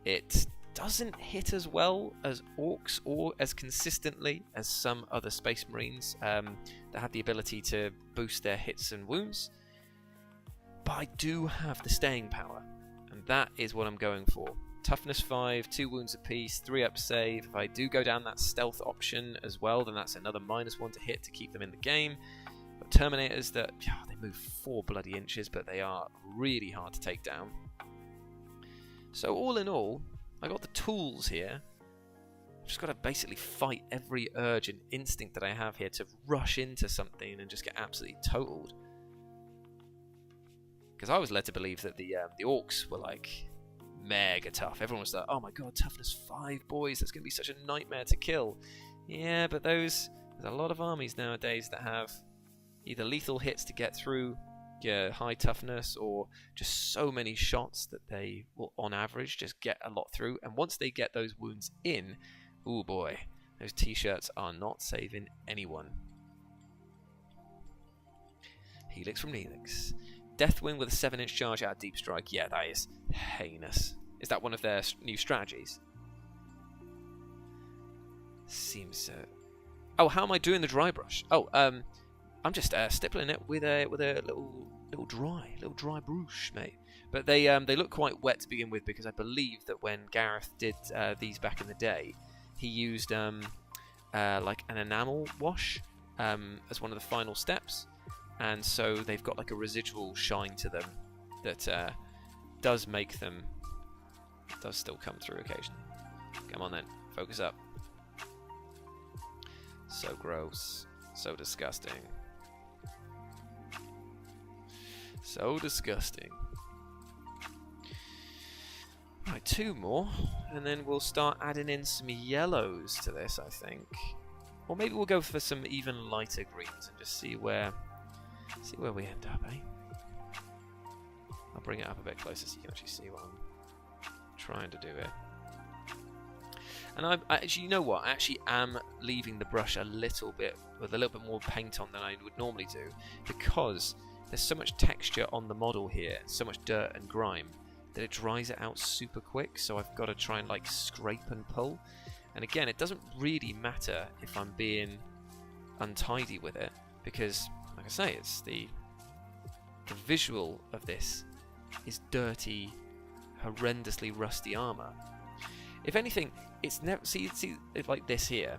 It doesn't hit as well as orcs or as consistently as some other space marines that have the ability to boost their hits and wounds, but I do have the staying power, and that is what I'm going for. Toughness 5, 2 wounds apiece, 3-up save. If I do go down that stealth option as well, then that's another -1 to hit to keep them in the game. But Terminators that they move 4 bloody inches, but they are really hard to take down. So all in all, I got the tools here. I've just got to basically fight every urge and instinct that I have here to rush into something and just get absolutely totaled. Because I was led to believe that the orcs were like mega tough. Everyone was like, oh my god, toughness 5, boys, that's going to be such a nightmare to kill. Yeah, but there's a lot of armies nowadays that have either lethal hits to get through your high toughness, or just so many shots that they will on average just get a lot through, and once they get those wounds in, oh boy, those t-shirts are not saving anyone. Helix from Neelix. Deathwing with a 7-inch charge out of Deep Strike. Yeah, that is heinous. Is that one of their new strategies? Seems oh, how am I doing the dry brush? Oh, I'm just stippling it with a little dry brush, mate. But they look quite wet to begin with, because I believe that when Gareth did these back in the day, he used like an enamel wash as one of the final steps, and so they've got like a residual shine to them that does still come through occasionally. Come on then, focus up. So gross, so disgusting. So disgusting. Right, 2 more, and then we'll start adding in some yellows to this, I think. Or maybe we'll go for some even lighter greens and just see where we end up, eh? I'll bring it up a bit closer so you can actually see what I'm trying to do here. And I actually, you know what? I actually am leaving the brush a little bit with a little bit more paint on than I would normally do, because there's so much texture on the model here, so much dirt and grime, that it dries it out super quick, so I've got to try and like scrape and pull. And again, it doesn't really matter if I'm being untidy with it, because, like I say, it's the visual of this is dirty, horrendously rusty armor. If anything, it's never see it like this here.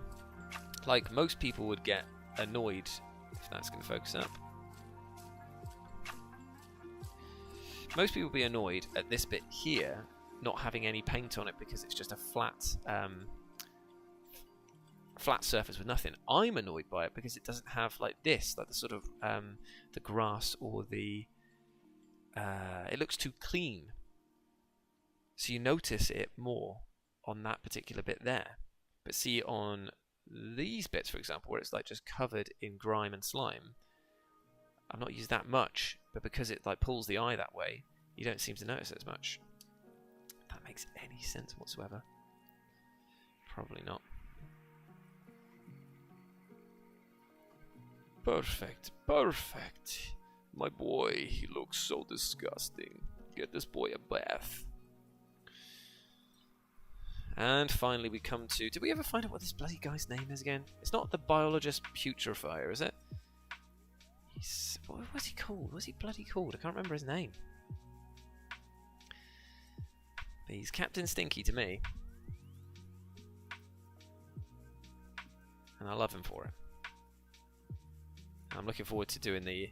Like, most people would get annoyed, if that's going to focus up. Most people would be annoyed at this bit here not having any paint on it, because it's just a flat surface with nothing. I'm annoyed by it because it doesn't have like this, like the sort of the grass or the it looks too clean. So you notice it more on that particular bit there. But see, on these bits, for example, where it's like just covered in grime and slime, I've not used that much, but because it like pulls the eye that way, you don't seem to notice it as much. If that makes any sense whatsoever. Probably not. Perfect, perfect. My boy, he looks so disgusting. Get this boy a bath. And finally we come to... Did we ever find out what this bloody guy's name is again? It's not the biologist putrefier, is it? He's... What's he called? What's he bloody called? I can't remember his name. But he's Captain Stinky to me. And I love him for it. I'm looking forward to doing the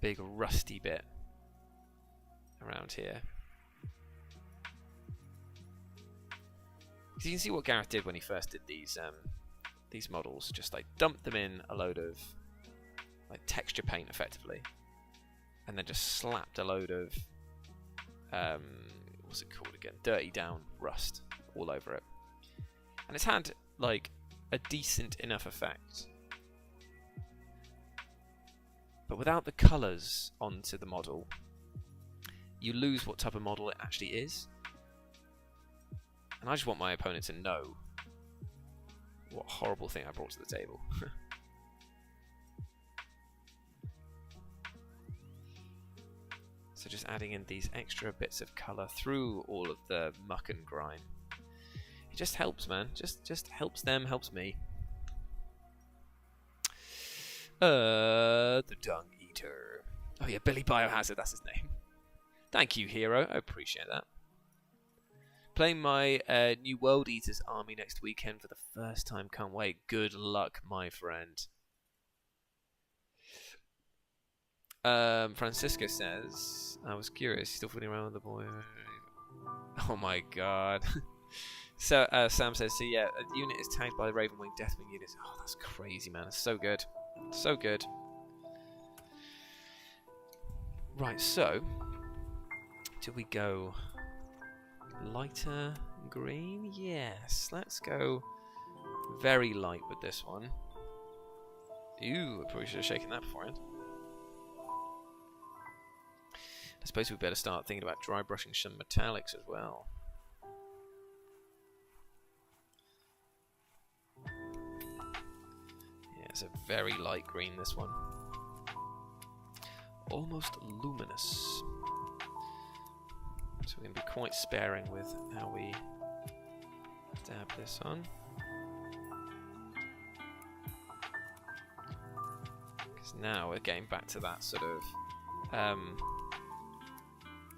big rusty bit around here. So you can see what Gareth did when he first did these models. Just like dumped them in a load of like texture paint effectively, and then just slapped a load of what's it called again? Dirty down rust all over it, and it's had like a decent enough effect. But without the colours onto the model, you lose what type of model it actually is. And I just want my opponent to know what horrible thing I brought to the table. So just adding in these extra bits of colour through all of the muck and grime. It just helps, man. Just helps them, helps me. The Dung Eater. Oh yeah, Billy Biohazard, that's his name. Thank you, hero. I appreciate that. Playing my new World Eaters army next weekend for the first time. Can't wait. Good luck, my friend. Francisco says, I was curious. Still fooling around with the boy. Oh my god. So Sam says, so yeah, a unit is tagged by the Ravenwing Deathwing units. Oh, that's crazy, man. It's so good. So good. Right, so do we go lighter green? Yes, let's go very light with this one. Ooh, I probably should have shaken that beforehand. I suppose we better start thinking about dry brushing some metallics as well. Yeah, it's a very light green, this one. Almost luminous. So we're going to be quite sparing with how we dab this on. Because now we're getting back to that sort of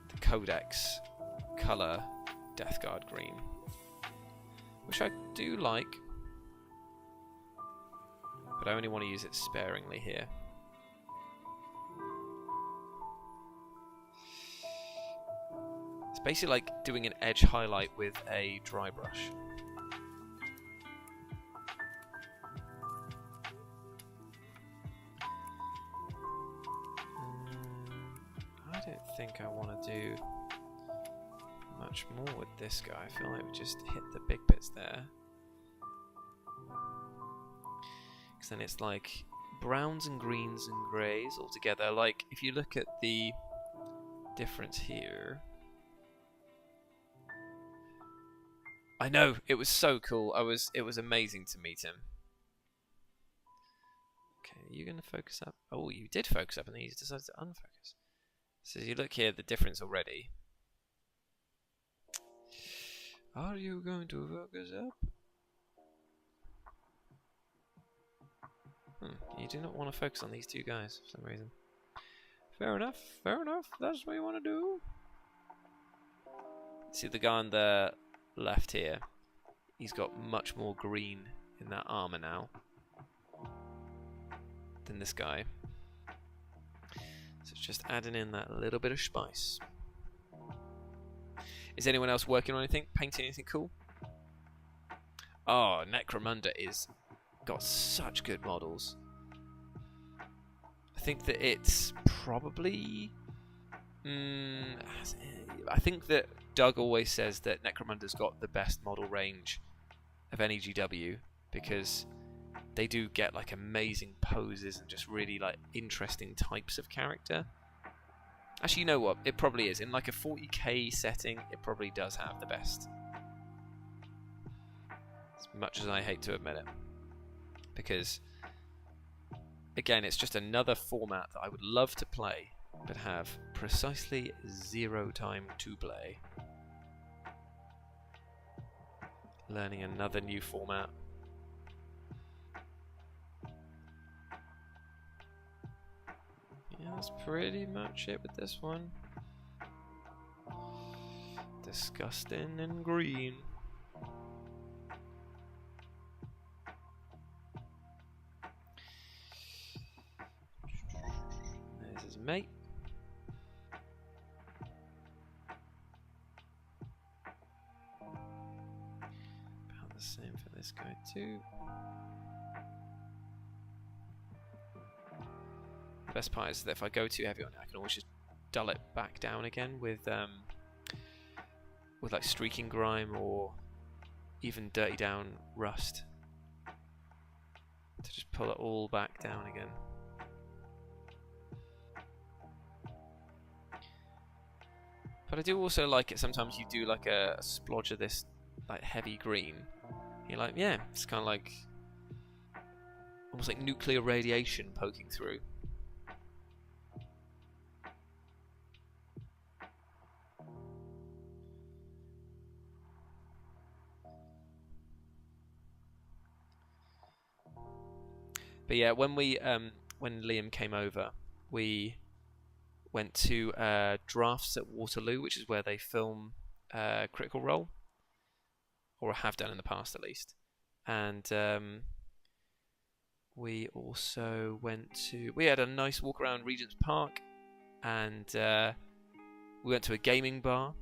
the Codex colour Death Guard green, which I do like, but I only want to use it sparingly here. It's basically like doing an edge highlight with a dry brush. I don't think I want to do much more with this guy. I feel like we just hit the big bits there. Because then it's like browns and greens and greys all together. Like if you look at the difference here. I know, it was so cool. It was amazing to meet him. Okay, are you going to focus up? Oh, you did focus up and then you decided to unfocus. So you look here, the difference already. Are you going to focus up? You do not want to focus on these two guys for some reason. Fair enough, fair enough. That's what you want to do. See the guy on the left here, he's got much more green in that armor now than this guy. So it's just adding in that little bit of spice. Is anyone else working on anything? Painting anything cool? Oh, Necromunda is got such good models. I think that it's probably I think that Doug always says that Necromunda's got the best model range of any GW, because they do get like amazing poses and just really like interesting types of character. Actually, you know what? It probably is. In like a 40k setting, it probably does have the best. As much as I hate to admit it. Because, again, it's just another format that I would love to play, but have precisely 0 time to play. Learning another new format. Yeah, that's pretty much it with this one. Disgusting and green. There's his mate. About the same for this guy too. The best part is that if I go too heavy on it, I can always just dull it back down again with like streaking grime or even dirty down rust to just pull it all back down again. But I do also like it. Sometimes you do like a splodge of this like heavy green. You're like, yeah, it's kind of like almost like nuclear radiation poking through. But yeah, when Liam came over, we went to Drafts at Waterloo, which is where they film Critical Role, or have done in the past at least. And we also we had a nice walk around Regent's Park, and we went to a gaming bar,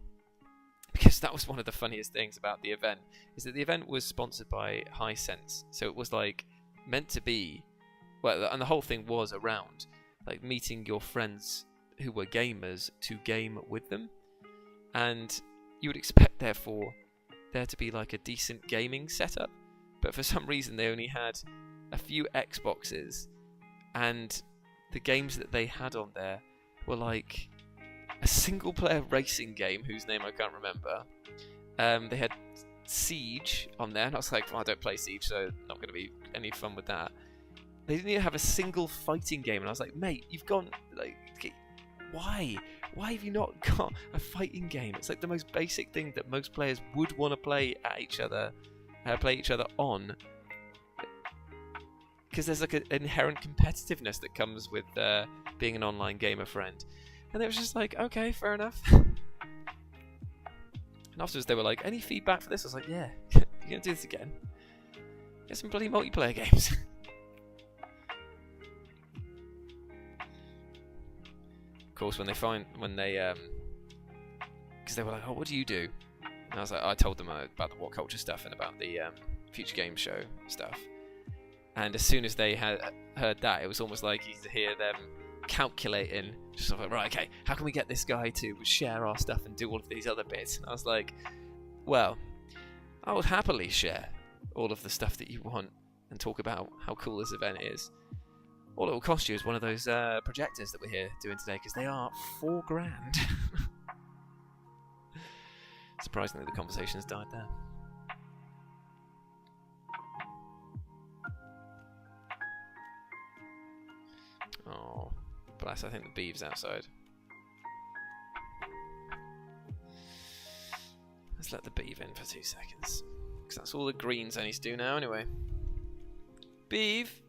because that was one of the funniest things about the event, is that the event was sponsored by Hisense, so it was like meant to be, well, and the whole thing was around like meeting your friends who were gamers to game with them, and you would expect therefore there to be like a decent gaming setup, but for some reason they only had a few Xboxes, and the games that they had on there were like a single player racing game whose name I can't remember. They had Siege on there, and I was like, well, I don't play Siege, so not going to be any fun with that. They didn't even have a single fighting game, and I was like, mate, you've gone, like, why? Why have you not got a fighting game? It's like the most basic thing that most players would want to play at each other, on, because there's like an inherent competitiveness that comes with being an online gamer friend. And it was just like, okay, fair enough. And afterwards they were like, any feedback for this? I was like, yeah, you're going to do this again? Get some bloody multiplayer games. Of course, because they were like, oh, what do you do? And I was like, I told them about the What Culture stuff and about the Future Game Show stuff. And as soon as they had heard that, it was almost like you could hear them calculating, just sort of like, right, okay, how can we get this guy to share our stuff and do all of these other bits? And I was like, well, I would happily share all of the stuff that you want and talk about how cool this event is. All it will cost you is one of those projectors that we're here doing today, because they are $4,000. Surprisingly, the conversation's died there. Oh, bless, I think the beeve's outside. Let's let the beeve in for 2 seconds, because that's all the greens I need to do now anyway. Beeve!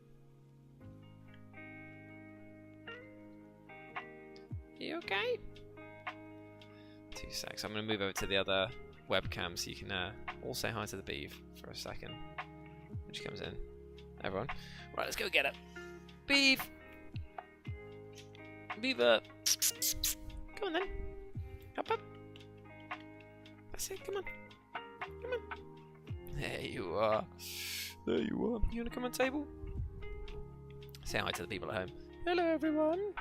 You okay? 2 seconds. I'm going to move over to the other webcam so you can all say hi to the beeve for a second when she comes in. Everyone. Right, let's go get her. Beeve! Beaver! Come on then. Up, up. That's it, come on. Come on. There you are. There you are. You want to come on table? Say hi to the people at home. Hello, everyone.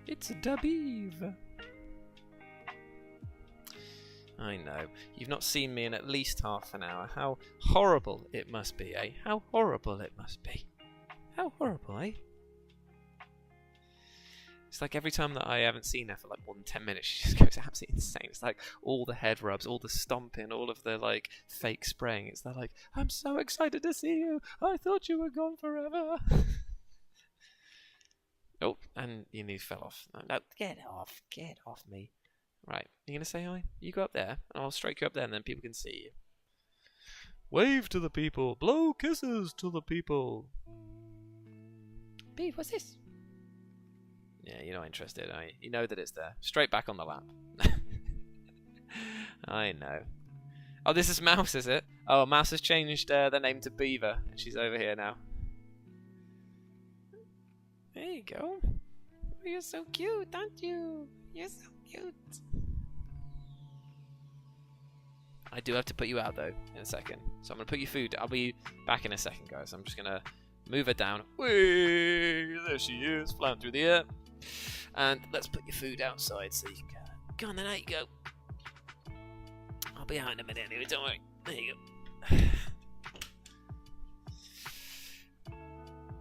It's da beaver. I know. You've not seen me in at least half an hour. How horrible it must be, eh? How horrible it must be. How horrible, eh? It's like every time that I haven't seen her for like more than 10 minutes, she just goes absolutely insane. It's like all the head rubs, all the stomping, all of the like fake spraying. It's like, I'm so excited to see you. I thought you were gone forever. Oh, and your knee fell off. No, get off me. Right, you gonna say hi? You go up there, and I'll strike you up there, and then people can see you. Wave to the people. Blow kisses to the people. Beef, what's this? Yeah, you're not interested, are you? You know that it's there. Straight back on the lap. I know. Oh, this is Mouse, is it? Oh, Mouse has changed the name to Beaver. She's over here now. There you go. Oh, you're so cute, aren't you? You're so cute. I do have to put you out, though, in a second. So I'm going to put your food. I'll be back in a second, guys. I'm just going to move her down. Whee! There she is, flying through the air. And let's put your food outside so you can go. Go on then, out you go. I'll be out in a minute anyway, don't worry. There you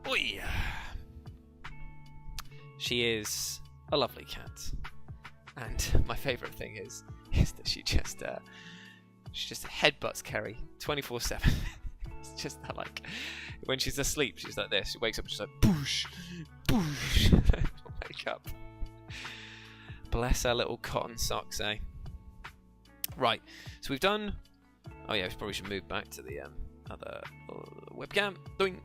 go. Oi! She is a lovely cat. And my favourite thing is that she just headbutts Kerry 24/7. It's just that, like, when she's asleep, she's like this. She wakes up and she's like, boosh, boosh. Wake up. Bless her little cotton socks, eh? Right, so we've done... Oh yeah, we probably should move back to the other webcam. Doing.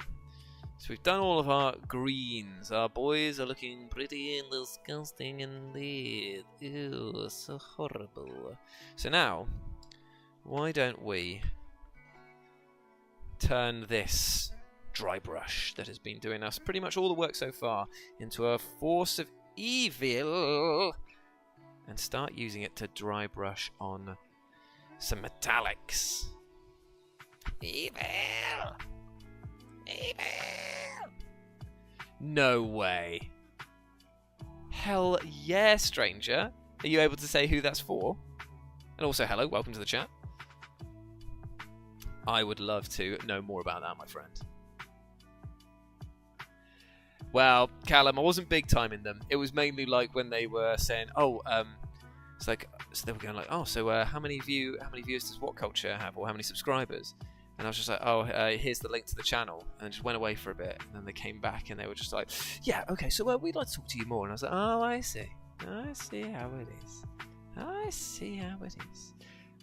So we've done all of our greens. Our boys are looking pretty and disgusting indeed. Ew, so horrible. So now, why don't we turn this dry brush that has been doing us pretty much all the work so far into a force of evil and start using it to dry brush on some metallics. Evil! Evil! No way. Hell yeah, stranger. Are you able to say who that's for? And also, hello, welcome to the chat. I would love to know more about that, my friend. Well, Callum, I wasn't big time in them. It was mainly like when they were saying, it's like, so they were going like, oh, so how many viewers does What Culture have, or how many subscribers? And I was just like, oh, here's the link to the channel, and just went away for a bit, and then they came back, and they were just like, yeah, okay, so we'd like to talk to you more. And I was like, oh, I see how it is. I see how it is.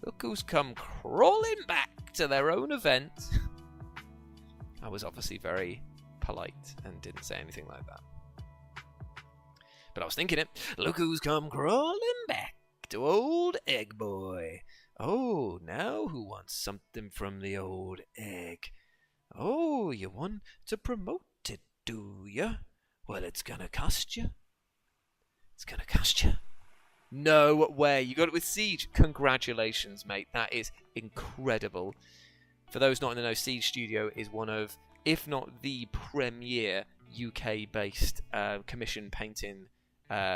Look who's come crawling back to their own event. I was obviously very polite and didn't say anything like that. But I was thinking it. Look who's come crawling back to old Egg Boy. Oh, now who wants something from the old egg? Oh, you want to promote it, do you? Well, it's gonna cost you. It's gonna cost you. No way. You got it with Siege. Congratulations, mate. That is incredible. For those not in the know, Siege Studio is one of, if not the premier UK-based commission painting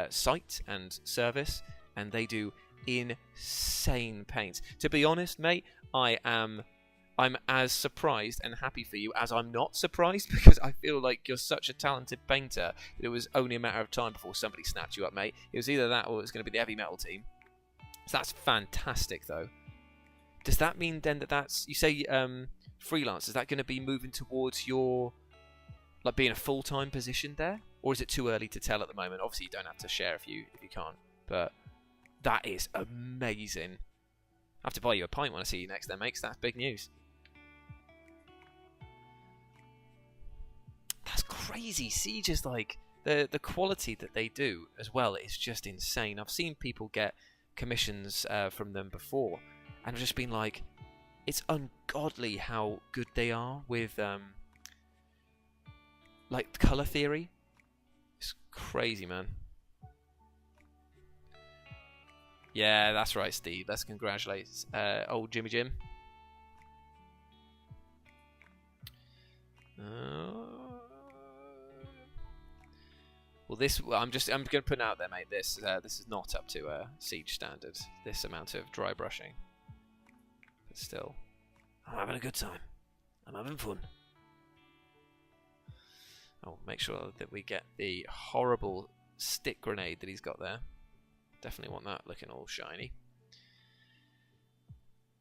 site and service, and they do insane paints. To be honest, mate, I'm as surprised and happy for you as I'm not surprised, because I feel like you're such a talented painter that it was only a matter of time before somebody snapped you up, mate. It was either that or it was going to be the heavy metal team. So that's fantastic, though. Does that mean then that that's, you say freelance, is that going to be moving towards your, like, being a full-time position there? Or is it too early to tell at the moment? Obviously you don't have to share if you can't, but that is amazing. I have to buy you a pint when I see you next then, mate, 'cause that's big news. That's crazy. Siege is like, the quality that they do as well is just insane. I've seen people get commissions from them before, and I've just been like, it's ungodly how good they are with like colour theory. It's crazy, man. Yeah, that's right, Steve. Let's congratulate old Jimmy Jim. Well, I'm going to put it out there, mate. This is not up to siege standards. This amount of dry brushing. But still, I'm having a good time. I'm having fun. I'll make sure that we get the horrible stick grenade that he's got there. Definitely want that looking all shiny.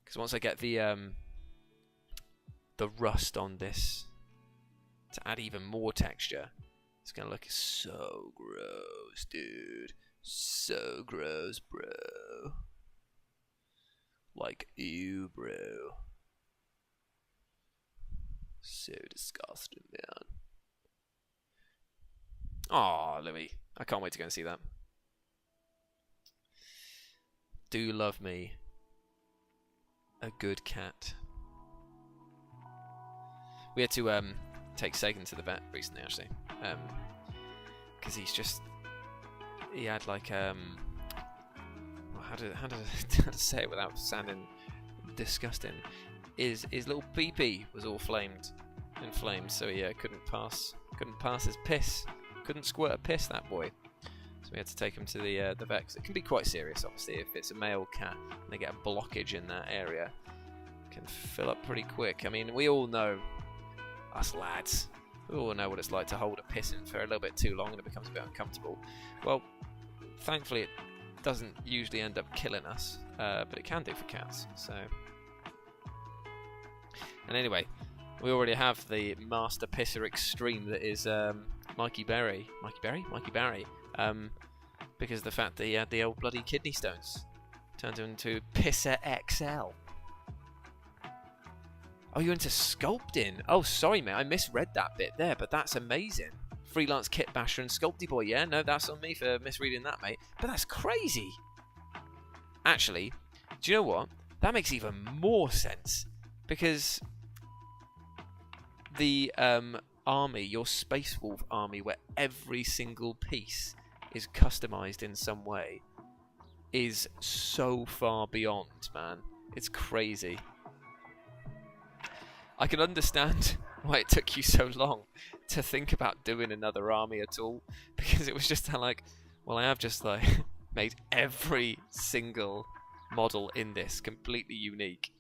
Because once I get the rust on this to add even more texture, it's going to look so gross, dude. So gross, bro. Like, ew, bro. So disgusting, man. Aw, Louis. I can't wait to go and see that. Do love me a good cat. We had to take Sagan to the vet recently, actually. Because he had like well, how to say it without sounding disgusting? His little pee-pee was all inflamed, so he couldn't pass his piss. Couldn't squirt a piss, that boy. So we had to take him to the vet. 'Cause it can be quite serious, obviously, if it's a male cat and they get a blockage in that area. It can fill up pretty quick. I mean, we all know, us lads, we all know what it's like to hold a piss in for a little bit too long and it becomes a bit uncomfortable. Well, thankfully it doesn't usually end up killing us, but it can do for cats. So, and anyway, we already have the master pisser extreme that is Mikey Barry, because of the fact that he had the old bloody kidney stones turned him into Pisser XL. Oh, you're into sculpting? Oh, sorry, mate, I misread that bit there, but that's amazing. Freelance kit basher and sculpty boy, yeah? No, that's on me for misreading that, mate. But that's crazy. Actually, do you know what? That makes even more sense, because the army, your Space Wolf army, where every single piece is customized in some way, is so far beyond, man. It's crazy. I can understand why it took you so long to think about doing another army at all, because it was just like, well, I have just like made every single model in this completely unique.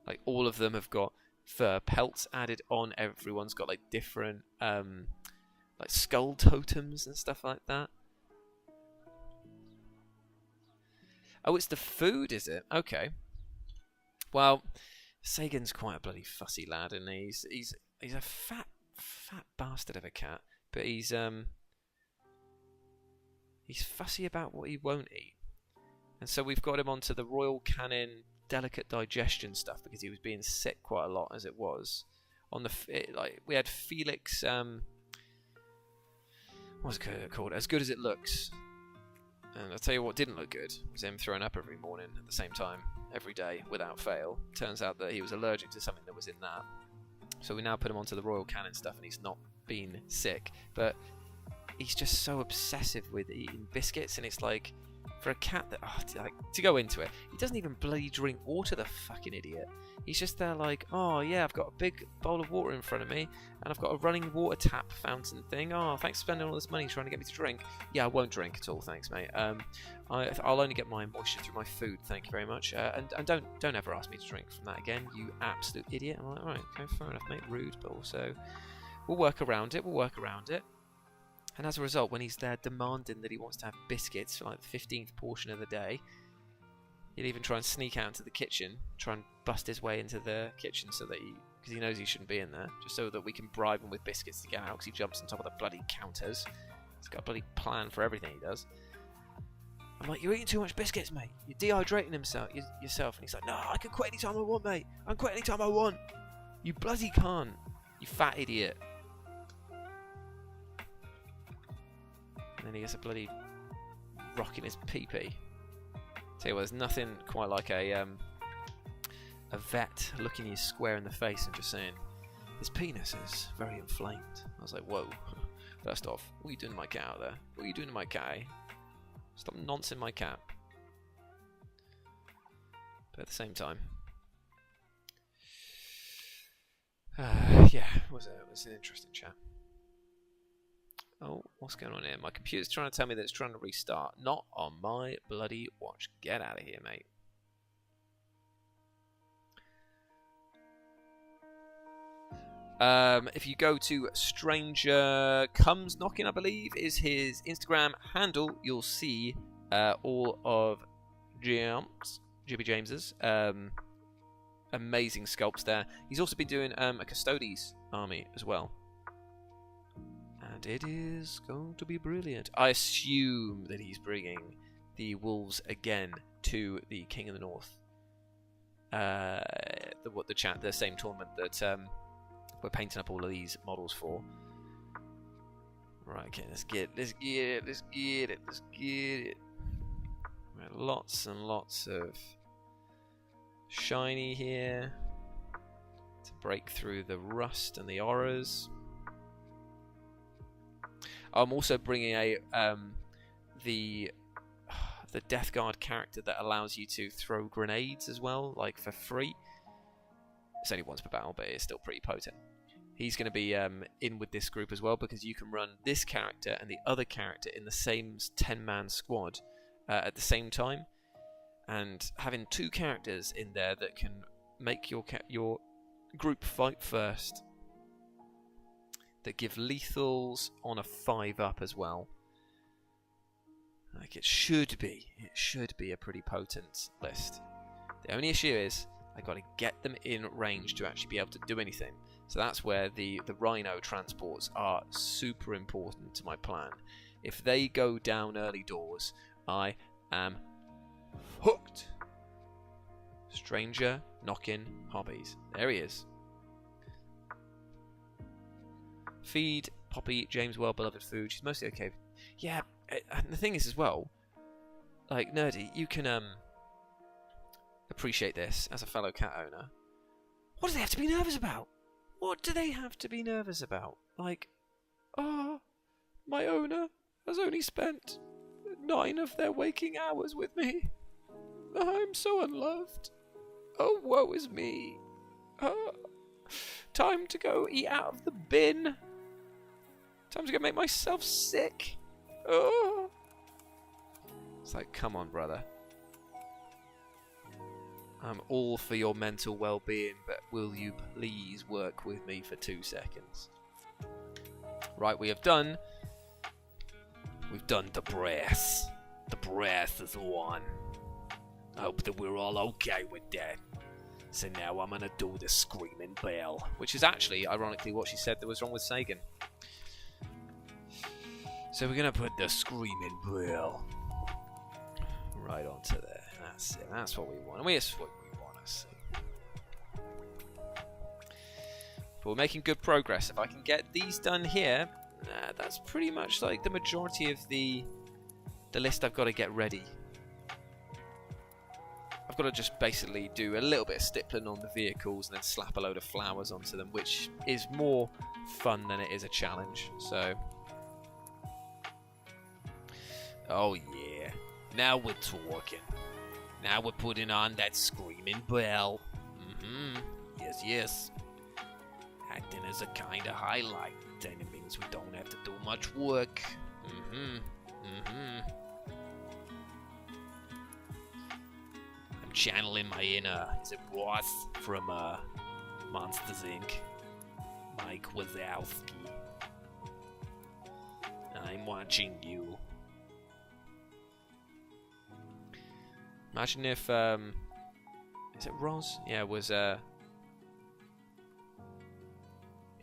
Like, all of them have got fur pelts added on. Everyone's got like different like skull totems and stuff like that. Oh, it's the food, is it? Okay. Well, Sagan's quite a bloody fussy lad, and he's a fat bastard of a cat, but he's fussy about what he won't eat. And so we've got him onto the Royal Canin delicate digestion stuff because he was being sick quite a lot as it was. On the like, we had Felix, what's it called? As Good as It Looks. And I'll tell you what didn't look good was him throwing up every morning at the same time, every day, without fail. Turns out that he was allergic to something that was in that. So we now put him onto the Royal Canin stuff, and he's not been sick. But he's just so obsessive with eating biscuits, and it's like, for a cat that, to go into it, he doesn't even bloody drink water, the fucking idiot. He's just there like, oh yeah, I've got a big bowl of water in front of me, and I've got a running water tap fountain thing. Oh, thanks for spending all this money trying to get me to drink. Yeah, I won't drink at all, thanks, mate. I'll only get my moisture through my food, thank you very much. And don't ever ask me to drink from that again, you absolute idiot. I'm like, alright, okay, fair enough, mate. Rude, but also, we'll work around it. And as a result, when he's there demanding that he wants to have biscuits for like the 15th portion of the day, he'll even try and sneak out into the kitchen, try and bust his way into the kitchen so that because he knows he shouldn't be in there, just so that we can bribe him with biscuits to get out, because he jumps on top of the bloody counters. He's got a bloody plan for everything he does. I'm like, you're eating too much biscuits, mate. You're dehydrating yourself. And he's like, no, I can quit anytime I want, mate. I can quit anytime I want. You bloody can't. You fat idiot. And then he gets a bloody rock in his pee-pee. Tell you what, there's nothing quite like a vet looking you square in the face and just saying, his penis is very inflamed. I was like, whoa. First off, what are you doing to my cat out there? What are you doing to my cat, eh? Stop nonsing my cat. But at the same time, yeah, it was an interesting chat. Oh, what's going on here? My computer's trying to tell me that it's trying to restart. Not on my bloody watch. Get out of here, mate. If you go to Stranger Comes Knocking, I believe, is his Instagram handle, you'll see all of Jibby James's amazing sculpts there. He's also been doing a Custodes army as well. And it is going to be brilliant. I assume that he's bringing the wolves again to the King of the North. The same tournament that we're painting up all of these models for. Right, okay, let's get it. Right, lots and lots of shiny here to break through the rust and the auras. I'm also bringing the Death Guard character that allows you to throw grenades as well, like for free. It's only once per battle, but it's still pretty potent. He's going to be in with this group as well, because you can run this character and the other character in the same 10-man squad at the same time. And having two characters in there that can make your group fight first, that give lethals on a 5-up as well. Like it should be a pretty potent list. The only issue is I got to get them in range to actually be able to do anything. So that's where the Rhino transports are super important to my plan. If they go down early doors, I am hooked. Stranger knocking hobbies. There he is. Feed Poppy James well-beloved food. She's mostly okay. Yeah, and the thing is as well, like, Nerdy, you can appreciate this as a fellow cat owner. What do they have to be nervous about? What do they have to be nervous about? Like, my owner has only spent 9 of their waking hours with me. I'm so unloved. Oh, woe is me. Time to go eat out of the bin. Time to go make myself sick. Oh. It's like, come on, brother. I'm all for your mental well-being, but will you please work with me for 2 seconds? Right, we've done the brass. The brass is on. I hope that we're all okay with that. So now I'm gonna do the screaming bell, which is actually, ironically, what she said that was wrong with Sagan. So we're gonna put the screaming bell right onto there. That's it. That's what we want. That's what we want to see. But we're making good progress. If I can get these done here, that's pretty much like the majority of the list I've got to get ready. I've got to just basically do a little bit of stippling on the vehicles and then slap a load of flowers onto them, which is more fun than it is a challenge. So, oh yeah, now we're talking. Now we're putting on that screaming bell. Yes, yes. Acting as a kind of highlight. Then it means we don't have to do much work. I'm channeling my inner, is it Ross from Monsters Inc? Mike Wazowski. I'm watching you. Imagine if, is it Roz? Yeah, it was in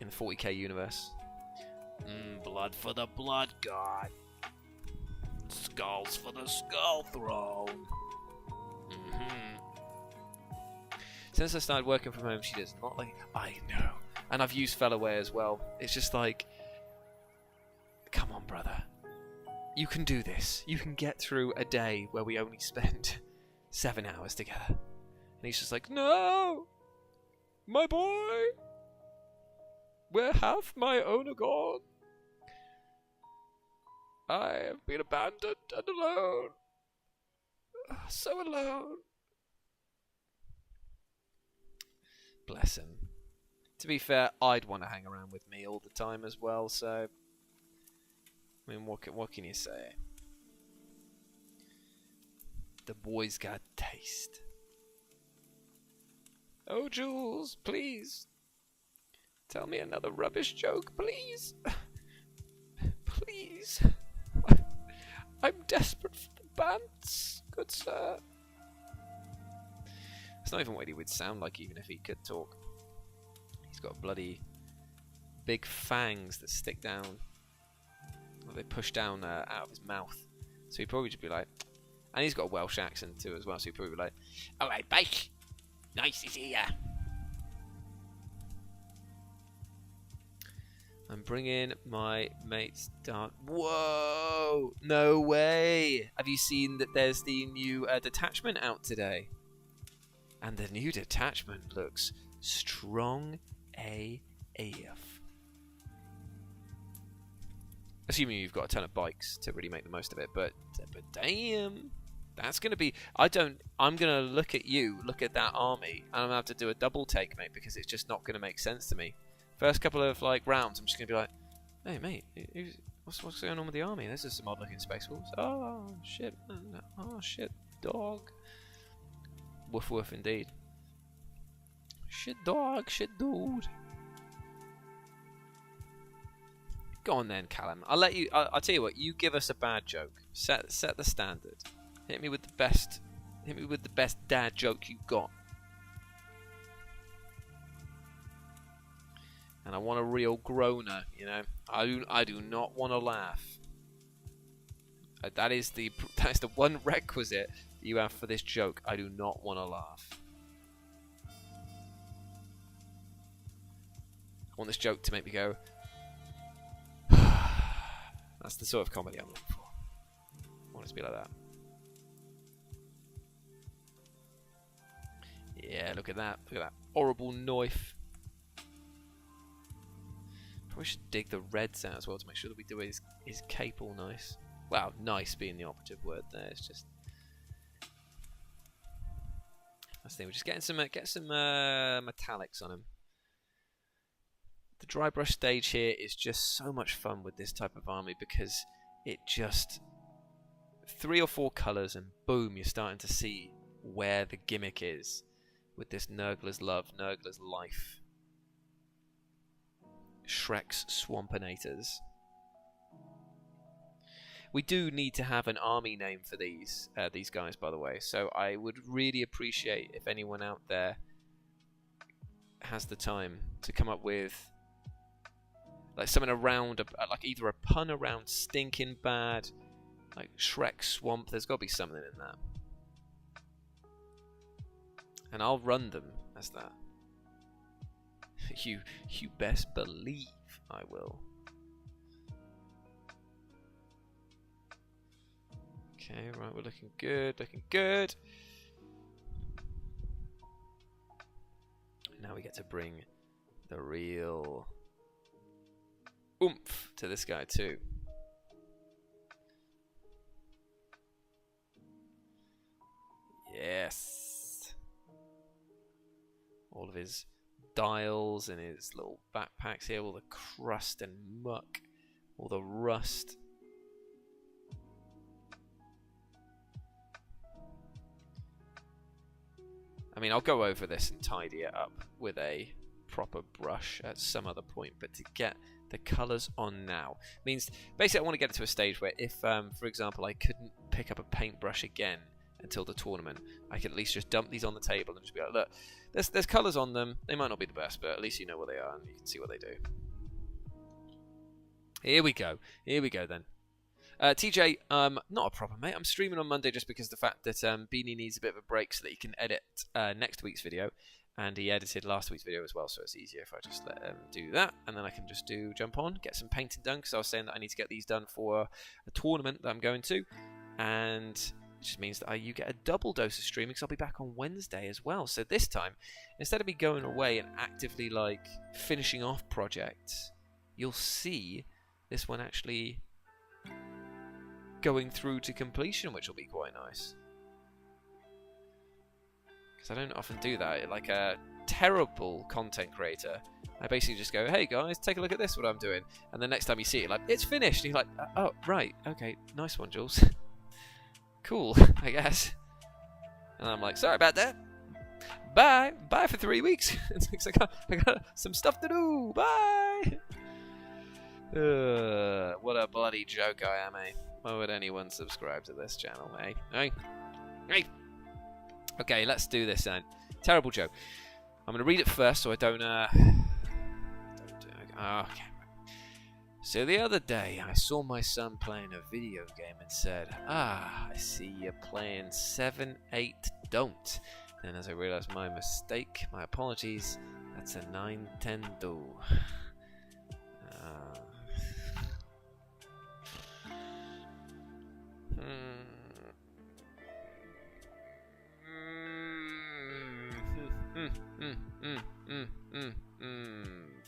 the 40k universe. Blood for the blood god. Skulls for the skull throne. Since I started working from home, she does not like. I know, and I've used Fellaway as well. It's just like, come on, brother, you can do this. You can get through a day where we only spend 7 hours together. And he's just like, no, my boy, where hath my owner gone? I have been abandoned and alone. So alone. Bless him. To be fair, I'd want to hang around with me all the time as well, so I mean, what can you say? The boy's got taste. Oh, Jules, please. Tell me another rubbish joke, please. Please. I'm desperate for the bants, good sir. It's not even what he would sound like even if he could talk. He's got bloody big fangs that stick down. Well, they push down out of his mouth. So he'd probably just be like... And he's got a Welsh accent too as well, so he'd probably be like, alright, bye. Nice to see ya. I'm bringing my mate's dark... Whoa! No way! Have you seen that there's the new Detachment out today? And the new Detachment looks strong AF. Assuming you've got a ton of bikes to really make the most of it, but damn, that's gonna be... I'm gonna look at you, look at that army, and I'm gonna have to do a double take, mate, because it's just not gonna make sense to me. First couple of like rounds, I'm just gonna be like, hey mate, what's going on with the army? This is some odd looking Space Wolves. Oh shit, oh shit, dog. Woof woof indeed. Shit dog, shit dude. Go on then, Callum. I'll let you. I'll tell you what. You give us a bad joke. Set the standard. Hit me with the best. Hit me with the best dad joke you've got. And I want a real groaner. You know. I do not want to laugh. That is the one requisite you have for this joke. I do not want to laugh. I want this joke to make me go. That's the sort of comedy I'm looking for. I want it to be like that. Yeah, look at that. Look at that horrible knife. Probably should dig the reds out as well to make sure that we do his cape all nice. Wow, nice being the operative word there. It's just... That's the thing. We're just getting some metallics on him. The dry brush stage here is just so much fun with this type of army because it just 3 or 4 colours and boom, you're starting to see where the gimmick is with this Nurgler's love, Nurgler's life, Shrek's Swampinators. We do need to have an army name for these guys, by the way, so I would really appreciate if anyone out there has the time to come up with like something around, like either a pun around stinking bad, like Shrek Swamp. There's got to be something in that. And I'll run them as that. You best believe I will. Okay, right, we're looking good, looking good. Now we get to bring the real oomph to this guy too. Yes. All of his dials and his little backpacks here, all the crust and muck, all the rust. I mean, I'll go over this and tidy it up with a proper brush at some other point, but to get the colours on now means basically I want to get it to a stage where if, for example, I couldn't pick up a paintbrush again until the tournament, I could at least just dump these on the table and just be like, look, there's colours on them. They might not be the best, but at least you know what they are and you can see what they do. Here we go. Here we go then. TJ, not a problem, mate. I'm streaming on Monday just because of the fact that Beanie needs a bit of a break so that he can edit next week's video. And he edited last week's video as well, so it's easier if I just let him do that. And then I can just jump on, get some painting done, because I was saying that I need to get these done for a tournament that I'm going to. And it just means that you get a double dose of streaming, because I'll be back on Wednesday as well. So this time, instead of me going away and actively like finishing off projects, you'll see this one actually going through to completion, which will be quite nice. I don't often do that. Like terrible content creator. I basically just go, hey guys, take a look at this, what I'm doing. And the next time you see it, like, it's finished. And you're like, oh, right, okay, nice one, Jules. Cool, I guess. And I'm like, sorry about that. Bye. Bye for 3 weeks. It's like, I got some stuff to do. Bye. What a bloody joke I am, eh? Why would anyone subscribe to this channel, eh? Hey? Hey? Okay, let's do this then. Terrible joke. I'm going to read it first so I don't okay. So the other day, I saw my son playing a video game and said, I see you're playing 7-8 don't. And as I realized my mistake, my apologies, that's a 9-10 do.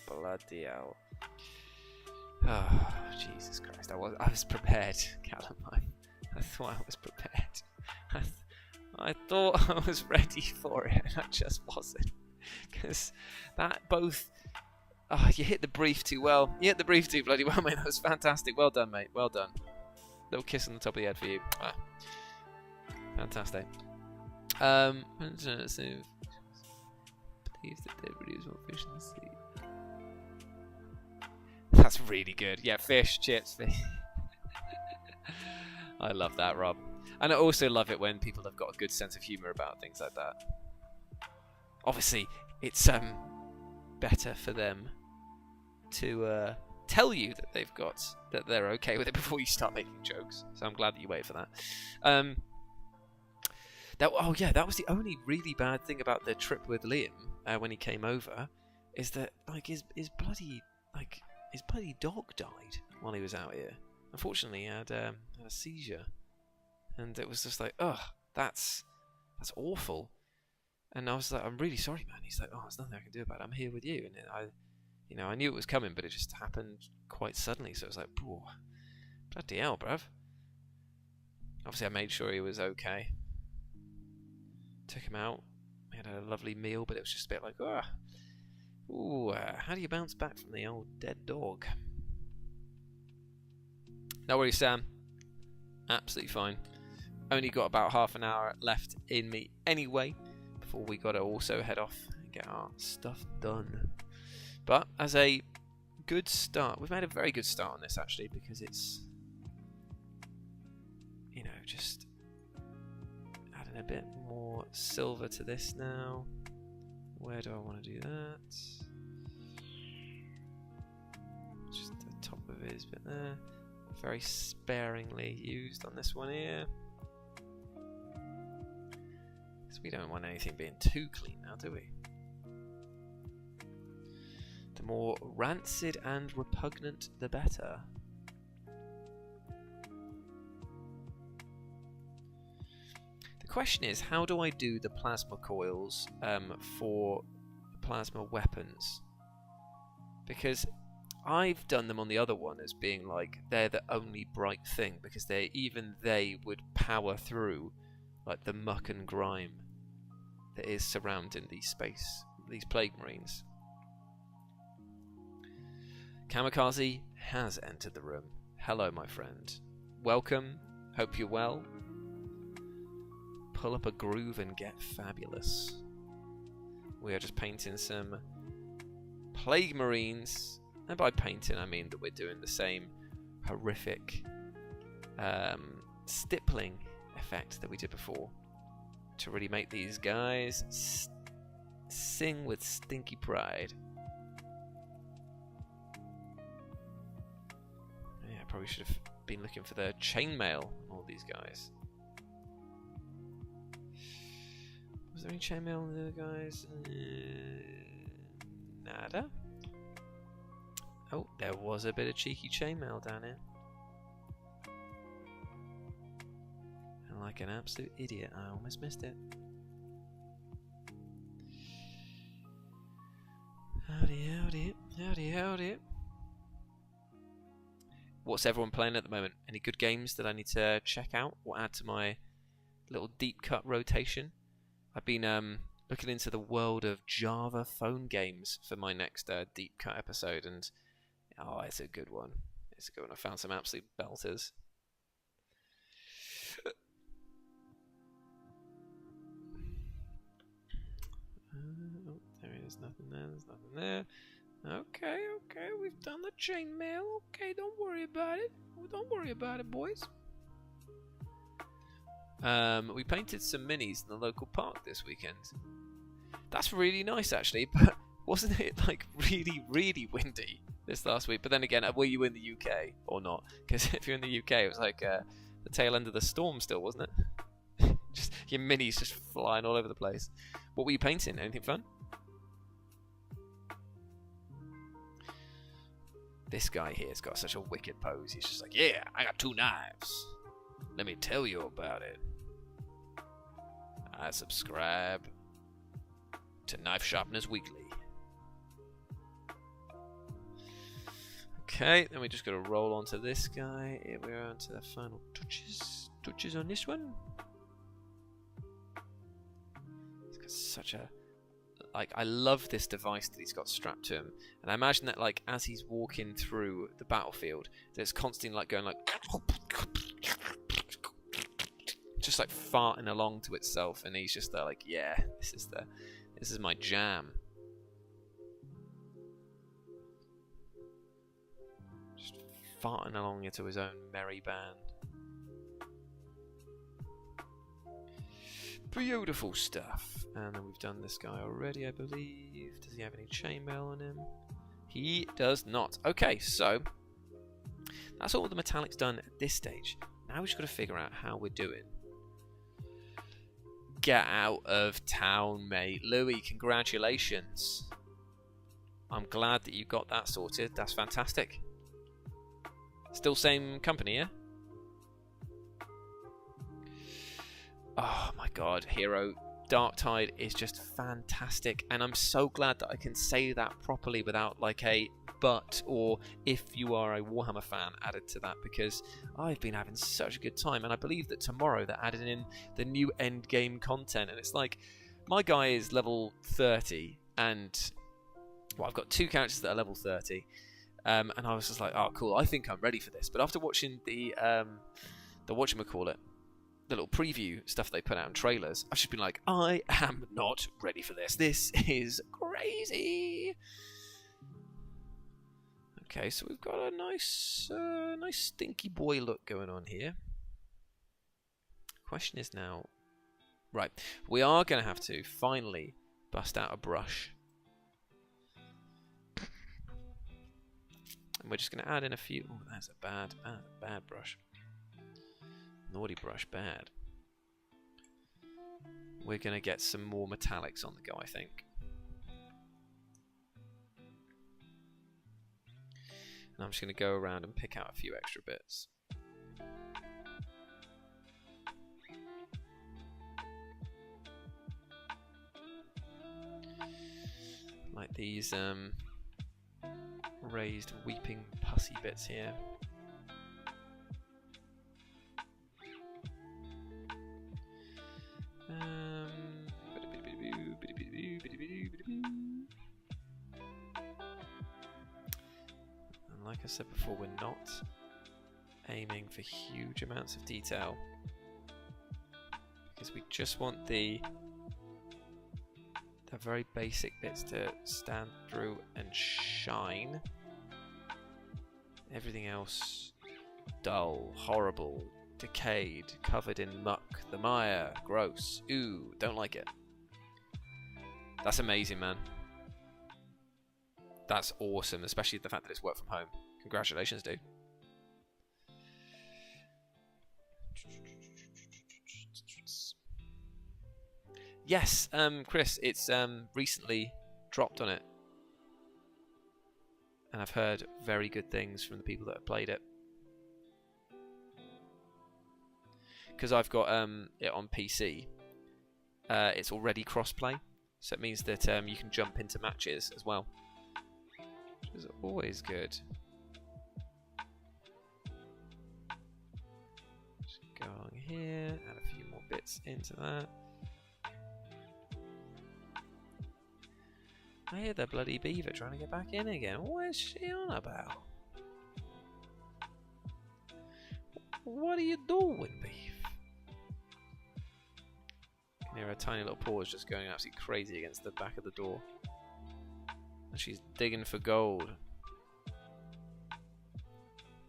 Bloody hell. Oh, Jesus Christ. I was prepared, Callum. I thought I was prepared. I thought I was ready for it, and I just wasn't. Because that both... Oh, you hit the brief too well. You hit the brief too bloody well, mate. That was fantastic. Well done, mate. Well done. Little kiss on the top of the head for you. Ah. Fantastic. Believes that they produce more fish in the sea. That's really good. Yeah, fish, chips, fish. I love that, Rob. And I also love it when people have got a good sense of humour about things like that. Obviously, it's better for them to tell you that they're okay with it before you start making jokes. So I'm glad that you wait for that. That was the only really bad thing about the trip with Liam when he came over, is that like his bloody dog died while he was out here. Unfortunately, he had a seizure, and it was just like, ugh, that's awful. And I was like, I'm really sorry, man. He's like, oh, there's nothing I can do about it. I'm here with you. And I knew it was coming, but it just happened quite suddenly. So it was like, whoa, bloody hell, bruv. Obviously, I made sure he was okay. Took him out. We had a lovely meal, but it was just a bit like, how do you bounce back from the old dead dog? No worries, Sam. Absolutely fine. Only got about half an hour left in me anyway, before we got to also head off and get our stuff done. But as a good start, we've made a very good start on this actually, because it's, just adding a bit more silver to this now. Where do I want to do that? Just the top of his bit there. Very sparingly used on this one here. Because we don't want anything being too clean now, do we? The more rancid and repugnant, the better. The question is, how do I do the plasma coils for plasma weapons? Because I've done them on the other one as being like they're the only bright thing, because even they would power through like the muck and grime that is surrounding these plague marines. Kamikaze has entered the room. Hello, my friend. Welcome. Hope you're well. Pull up a groove and get fabulous. We are just painting some plague marines, and by painting I mean that we're doing the same horrific stippling effect that we did before to really make these guys sing with stinky pride. Yeah, I probably should have been looking for the chainmail on all these guys. Was there any chainmail on the other guys? Nada. Oh, there was a bit of cheeky chainmail down here. And like an absolute idiot, I almost missed it. Howdy, howdy, howdy, howdy. What's everyone playing at the moment? Any good games that I need to check out or add to my little deep cut rotation? I've been looking into the world of Java phone games for my next deep cut episode, and oh, it's a good one. It's a good one. I found some absolute belters. Oh, there is nothing there. There's nothing there. Okay, we've done the chainmail. Okay, don't worry about it. Don't worry about it, boys. We painted some minis in the local park this weekend. That's really nice, actually, but wasn't it like really, really windy this last week? But then again, were you in the UK or not? Because if you're in the UK, it was like the tail end of the storm still, wasn't it? Just your minis just flying all over the place. What were you painting? Anything fun? This guy here's got such a wicked pose. He's just like, yeah, I got 2 knives. Let me tell you about it. I subscribe to Knife Sharpeners Weekly. Okay, then we just got to roll onto this guy. Here we're on to the final touches. Touches on this one. It's got such a... Like, I love this device that he's got strapped to him. And I imagine that, like, as he's walking through the battlefield, that it's constantly, like, going, like... just, like, farting along to itself. And he's just there, like, yeah, this is my jam. Just farting along into his own merry band. Beautiful stuff. And then we've done this guy already, I believe. Does he have any chainmail on him? He does not. Okay, so that's all the metallic's done at this stage. Now we've just got to figure out how we're doing. Get out of town, mate. Louis, congratulations. I'm glad that you got that sorted. That's fantastic. Still same company, yeah? Oh my god, Hero Darktide is just fantastic, and I'm so glad that I can say that properly without like a but or if you are a Warhammer fan added to that, because I've been having such a good time, and I believe that tomorrow they're adding in the new end game content, and it's like my guy is level 30, and well, I've got 2 characters that are level 30, and I was just like, oh cool, I think I'm ready for this. But after watching the whatchamacallit, the little preview stuff they put out in trailers, I've just been like, I am not ready for this. This is crazy. Okay, so we've got a nice stinky boy look going on here. Question is now, right, we are going to have to finally bust out a brush. And we're just going to add in a few. Oh, that's a bad brush. Naughty brush, bad. We're going to get some more metallics on the go, I think. And I'm just going to go around and pick out a few extra bits. Like these raised weeping pussy bits here. And like I said before, we're not aiming for huge amounts of detail, because we just want the very basic bits to stand through and shine. Everything else, dull, horrible, decayed, covered in muck, the mire, gross, ooh, don't like it. That's amazing, man. That's awesome, especially the fact that it's work from home. Congratulations, dude. Yes, Chris, it's recently dropped on it. And I've heard very good things from the people that have played it. Because I've got it on PC, it's already crossplay, so it means that you can jump into matches as well, which is always good. Just go along here, add a few more bits into that. I hear the bloody beaver trying to get back in again. What is she on about? What are you doing, beef? You can hear her tiny little paws just going absolutely crazy against the back of the door. And she's digging for gold.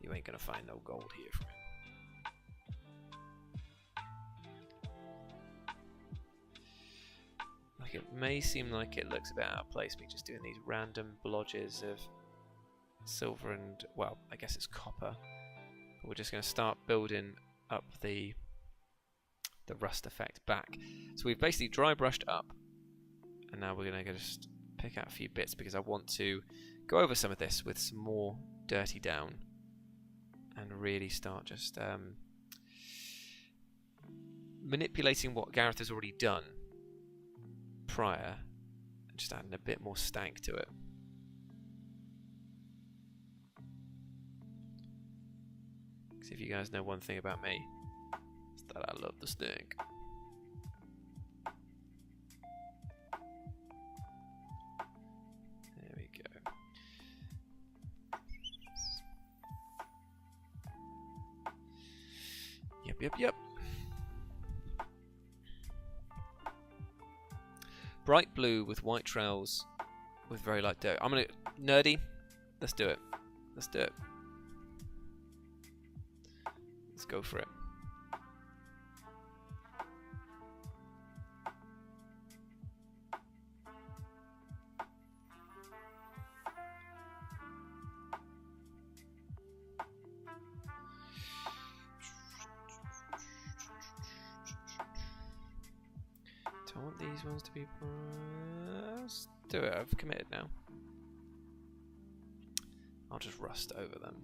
You ain't gonna find no gold here, friend. Like, it may seem like it looks a bit out of place, me just doing these random blodges of silver and, well, I guess it's copper. But we're just going to start building up the rust effect back. So we've basically dry brushed up, and now we're going to just pick out a few bits because I want to go over some of this with some more dirty down and really start just manipulating what Gareth has already done prior and just adding a bit more stank to it. Because if you guys know one thing about me, it's that I love the stink. There we go. Yep. Bright blue with white trails with very light dirt. I'm gonna nerdy. Let's do it. Let's go for it. Do I want these ones to be... Let's do it. I've committed now. I'll just rust over them.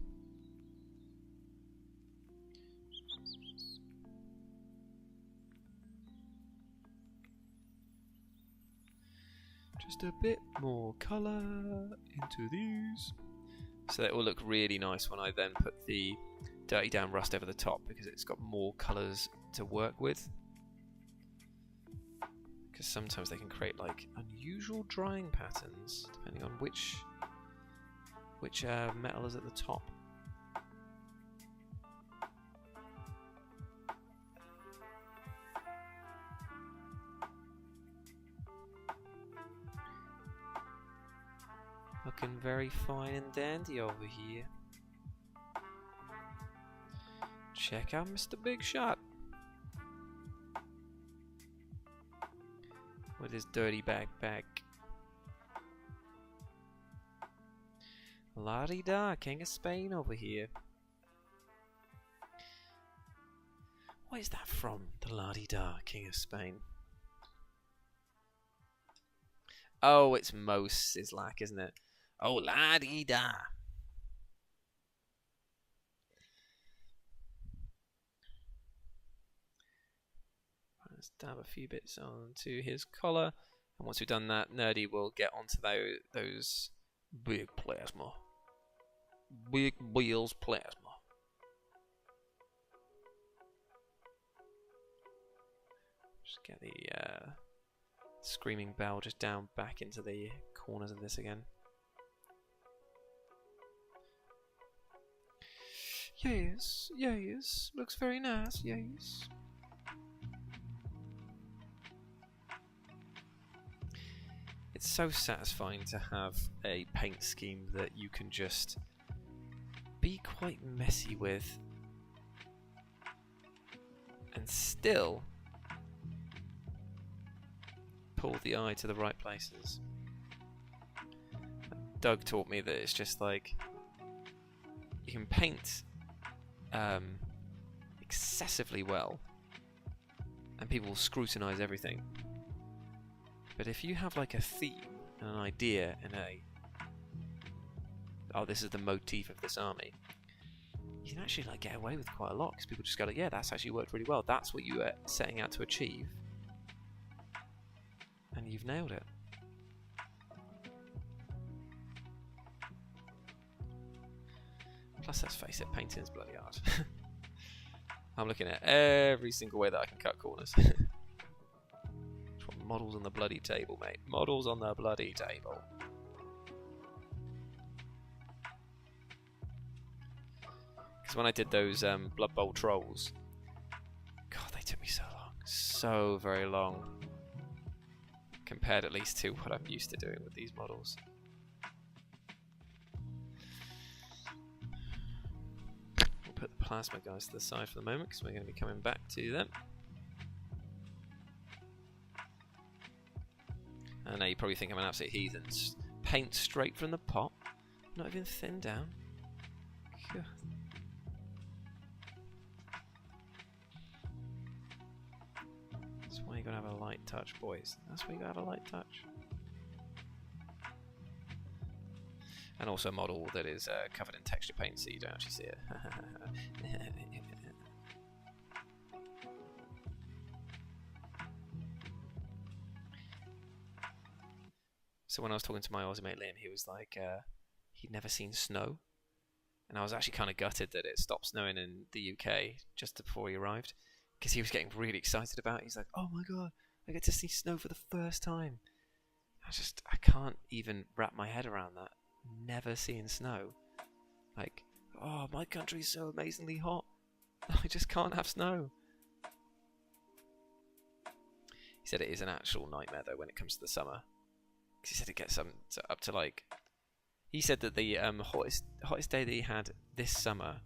Just a bit more colour into these. So that will look really nice when I then put the dirty down rust over the top, because it's got more colours to work with. Because sometimes they can create like unusual drying patterns depending on which metal is at the top. Looking very fine and dandy over here. Check out Mr. Big Shot with his dirty backpack. La-di-da, King of Spain over here. What is that from? The la-di-da, King of Spain. Oh, it's Mos Islak, isn't it? Oh, la-di-da. Let's dab a few bits onto his collar. And once we've done that, Nerdy will get onto those big plasma. Big wheels plasma. Just get the screaming bell just down back into the corners of this again. Yes, yes, looks very nice, yes. It's so satisfying to have a paint scheme that you can just be quite messy with and still pull the eye to the right places. Doug taught me that it's just like you can paint excessively well and people will scrutinize everything. But if you have like a theme and an idea and this is the motif of this army, you can actually like get away with quite a lot because people just go like, yeah, that's actually worked really well. That's what you were setting out to achieve, and you've nailed it. Plus, let's face it, painting is bloody hard. I'm looking at every single way that I can cut corners. Which one Models on the bloody table, mate. Models on the bloody table. Because when I did those Blood Bowl trolls, God, they took me so long. So very long. Compared at least to what I'm used to doing with these models. We'll put the plasma guys to the side for the moment because we're going to be coming back to them. I know you probably think I'm an absolute heathen. Paint straight from the pot, not even thinned down. God. That's why you gotta have a light touch, boys. That's why you gotta have a light touch. And also a model that is covered in texture paint, so you don't actually see it. So when I was talking to my Aussie mate Liam, he was like, he'd never seen snow. And I was actually kind of gutted that it stopped snowing in the UK just before he arrived. Because he was getting really excited about it. He's like, oh my god, I get to see snow for the first time. I can't even wrap my head around that. Never seeing snow. Like, oh, my country's so amazingly hot. I just can't have snow. He said it is an actual nightmare though when it comes to the summer. He said it gets up to like. He said that the hottest day that he had this summer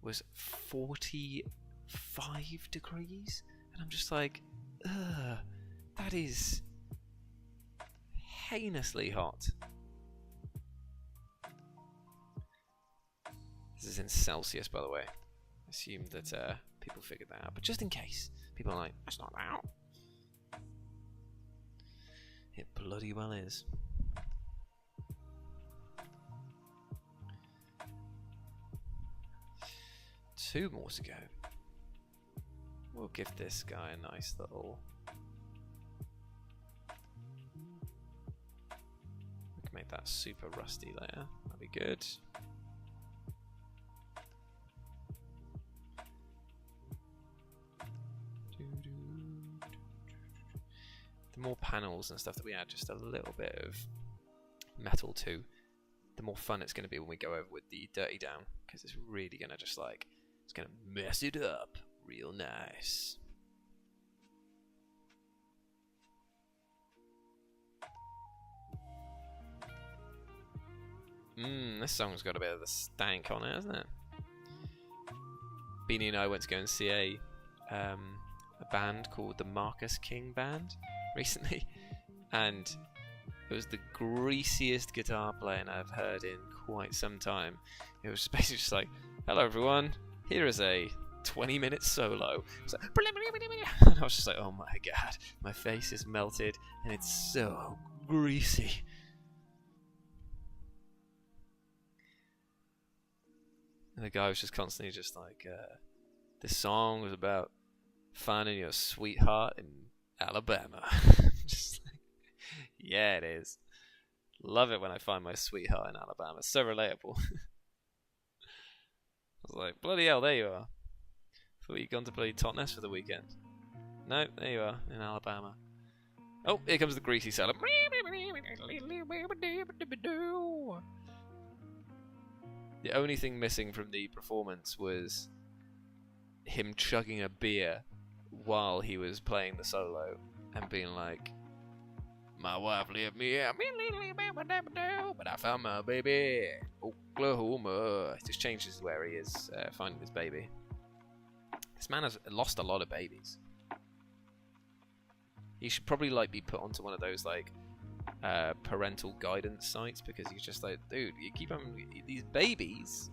was 45 degrees, and I'm just like, ugh, that is heinously hot. This is in Celsius, by the way. I assume that people figured that out, but just in case, people are like, that's not out. It bloody well is. Two more to go. We'll give this guy a nice little... We can make that super rusty layer. That'd be good. The more panels and stuff that we add just a little bit of metal to, the more fun it's going to be when we go over with the dirty down, because it's really going to just like, it's going to mess it up real nice. This song's got a bit of the stank on it, hasn't it? Beanie and I went to go and see a band called the Marcus King Band recently, and it was the greasiest guitar playing I've heard in quite some time. It was basically just like, hello everyone, here is a 20-minute solo. It's like, and I was just like, oh my god, my face is melted and it's so greasy. And the guy was just constantly just like, this song was about finding your sweetheart in Alabama. Just like, yeah, it is. Love it when I find my sweetheart in Alabama. So relatable. I was like, bloody hell, there you are. Thought you'd gone to bloody Totnes for the weekend. No, there you are, in Alabama. Oh, here comes the greasy salad. The only thing missing from the performance was him chugging a beer while he was playing the solo and being like, my wife left me out, but I found my baby in Oklahoma. It just changes where he is finding his baby. This man has lost a lot of babies. He should probably like be put onto one of those like parental guidance sites, because he's just like, dude, you keep on these babies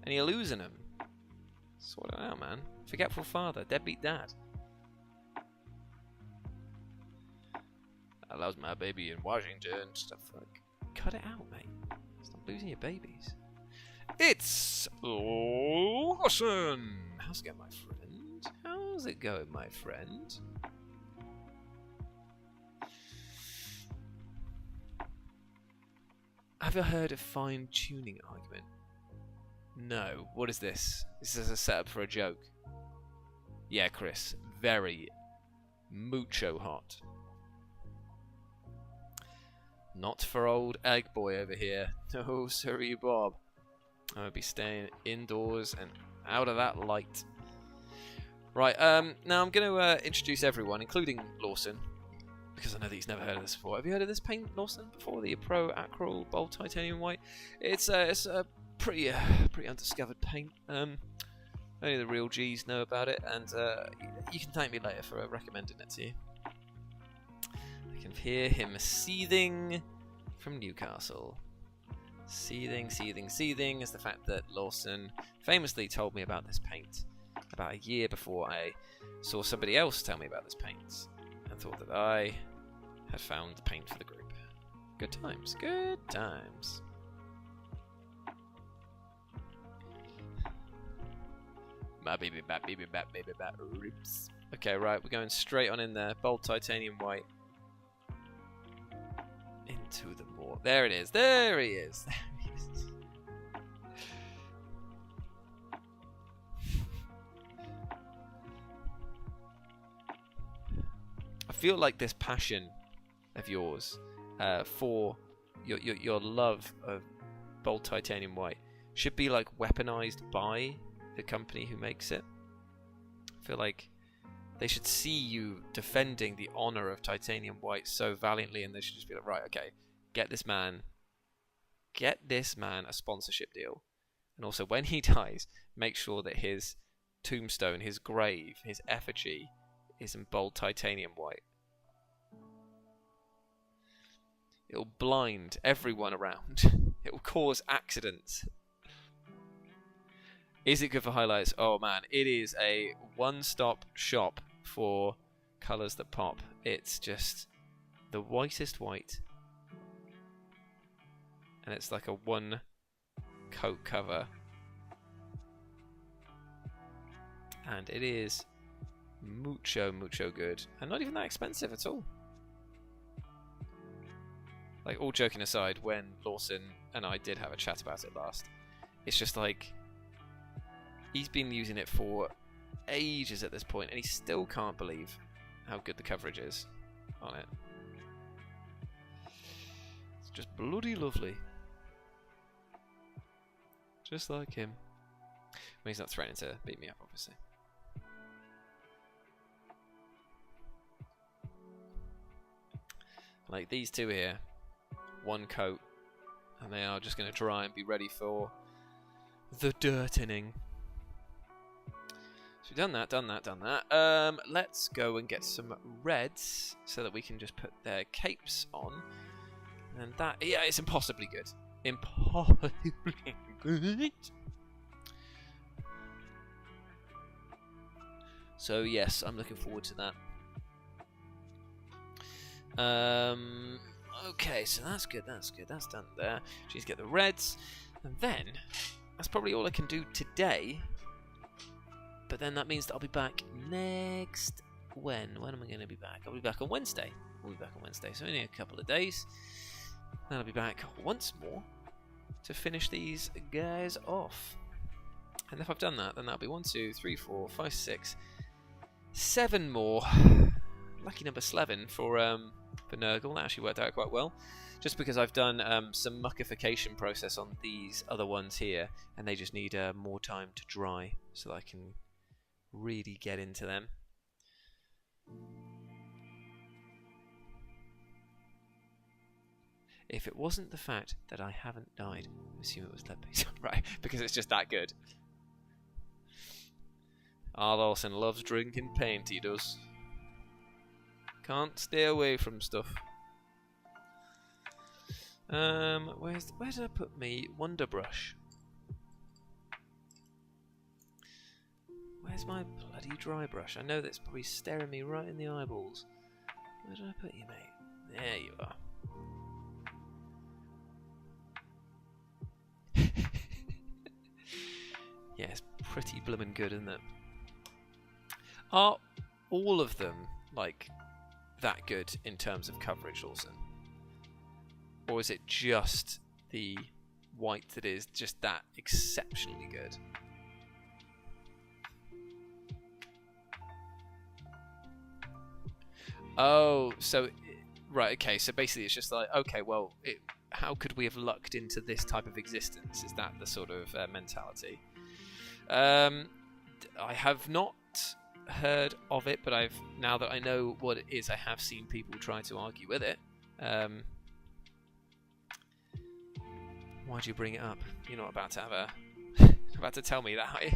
and you're losing them. Sort it out, man. Forgetful father, deadbeat dad. I lost my baby in Washington. Stuff like, cut it out, mate. Stop losing your babies. It's Lawson. How's it going, my friend? How's it going, my friend? Have you heard of fine-tuning argument? No. What is this? This is a setup for a joke. Yeah, Chris. Very mucho hot. Not for old Egg Boy over here. No, sorry, Bob. I'm going to be staying indoors and out of that light. Right, now I'm going to introduce everyone, including Lawson, because I know that he's never heard of this before. Have you heard of this paint, Lawson, before? The Pro Acryl Bold Titanium White? It's a pretty undiscovered paint. Only the real G's know about it, and you can thank me later for recommending it to you. I can hear him seething from Newcastle. Seething, seething, seething is the fact that Lawson famously told me about this paint about a year before I saw somebody else tell me about this paint, and thought that I had found the paint for the group. Good times, good times. My baby bat, baby bat, baby bat, ribs. Okay, right, we're going straight on in there. Bold titanium white. Into the more. There it is. There he is. There he is. I feel like this passion of yours for your love of bold titanium white should be like weaponized by the company who makes it. I feel like they should see you defending the honor of titanium white so valiantly, and they should just be like, right, okay, get this man a sponsorship deal, and also when he dies, make sure that his tombstone, his grave, his effigy is in bold titanium white. It'll blind everyone around. It will cause accidents. Is it good for highlights? Oh man, it is a one-stop shop for colours that pop. It's just the whitest white. And it's like a one coat cover. And it is mucho good. And not even that expensive at all. Like, all joking aside, when Lawson and I did have a chat about it last, it's just like, he's been using it for ages at this point, and he still can't believe how good the coverage is on it. It's just bloody lovely. Just like him. When he's not threatening to beat me up, obviously. Like these two here. One coat. And they are just going to dry and be ready for the dirtening. So we've done that. Let's go and get some reds so that we can just put their capes on. And that, yeah, it's impossibly good. Impossibly good. So yes, I'm looking forward to that. Okay, so that's good. That's done there. Just get the reds. And then, that's probably all I can do today. But then that means that I'll be back next... When am I going to be back? I'll be back on Wednesday. So only a couple of days. Then I'll be back once more to finish these guys off. And if I've done that, then that'll be 1, 2, 3, 4, 5, 6, 7 more. Lucky number 11 for Nurgle. That actually worked out quite well. Just because I've done some muckification process on these other ones here, and they just need more time to dry so that I can really get into them. If it wasn't the fact that I haven't died, I assume it was lead-based, right? Because it's just that good. Lawson loves drinking paint, he does. Can't stay away from stuff. Where did I put me Wonder Brush? Where's my bloody dry brush? I know that's probably staring me right in the eyeballs. Where did I put you, mate? There you are. Yeah, it's pretty bloomin' good, isn't it? Are all of them, like, that good in terms of coverage, Lawson? Or is it just the white that is just that exceptionally good? Oh, so Right, okay, so basically it's just like, okay, well, how could we have lucked into this type of existence? Is that the sort of mentality? I have not heard of it, but now that I know what it is, I have seen people try to argue with it. Why'd you bring it up? You're not about to have about to tell me that, are you?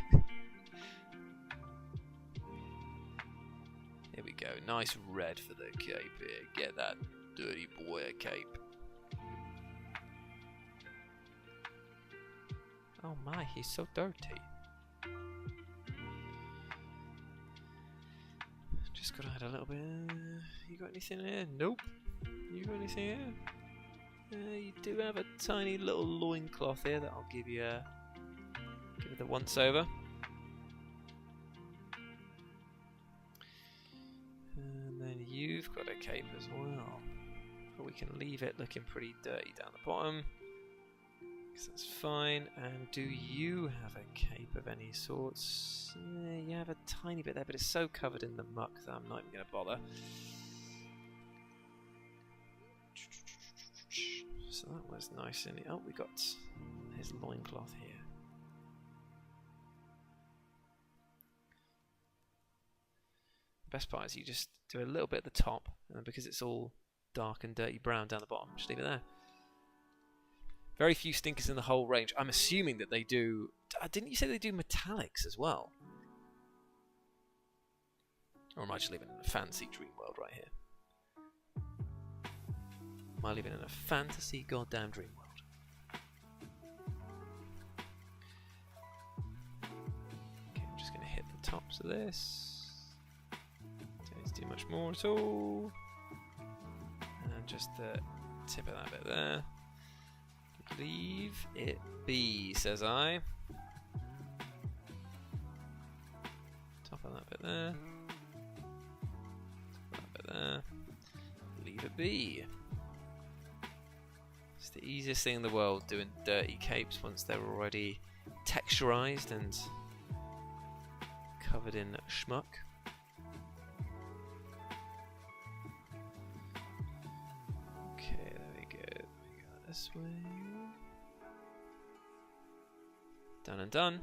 Here we go. Nice red for the cape here. Get that dirty boy a cape. Oh my, he's so dirty. Just gotta add a little bit. You got anything here? Nope. You got anything here? You do have a tiny little loincloth here that I'll give you give it the once over. And then you've got a cape as well. But we can leave it looking pretty dirty down the bottom. So that's fine. And do you have a cape of any sorts? You have a tiny bit there, but it's so covered in the muck that I'm not even going to bother. So that was nice. And oh, we got his loincloth here. The best part is you just do a little bit at the top, and because it's all dark and dirty brown down the bottom, just leave it there. Very few stinkers in the whole range. I'm assuming that they do... Didn't you say they do metallics as well? Or am I just living in a fancy dream world right here? Am I living in a fantasy goddamn dream world? Okay, I'm just going to hit the tops of this. Don't need to do much more at all. And just the tip of that bit there. Leave it be, says I. Top of that bit there. Top of that bit there. Leave it be. It's the easiest thing in the world, doing dirty capes once they're already texturized and covered in schmuck. Okay, there we go. We go this way. Done and done.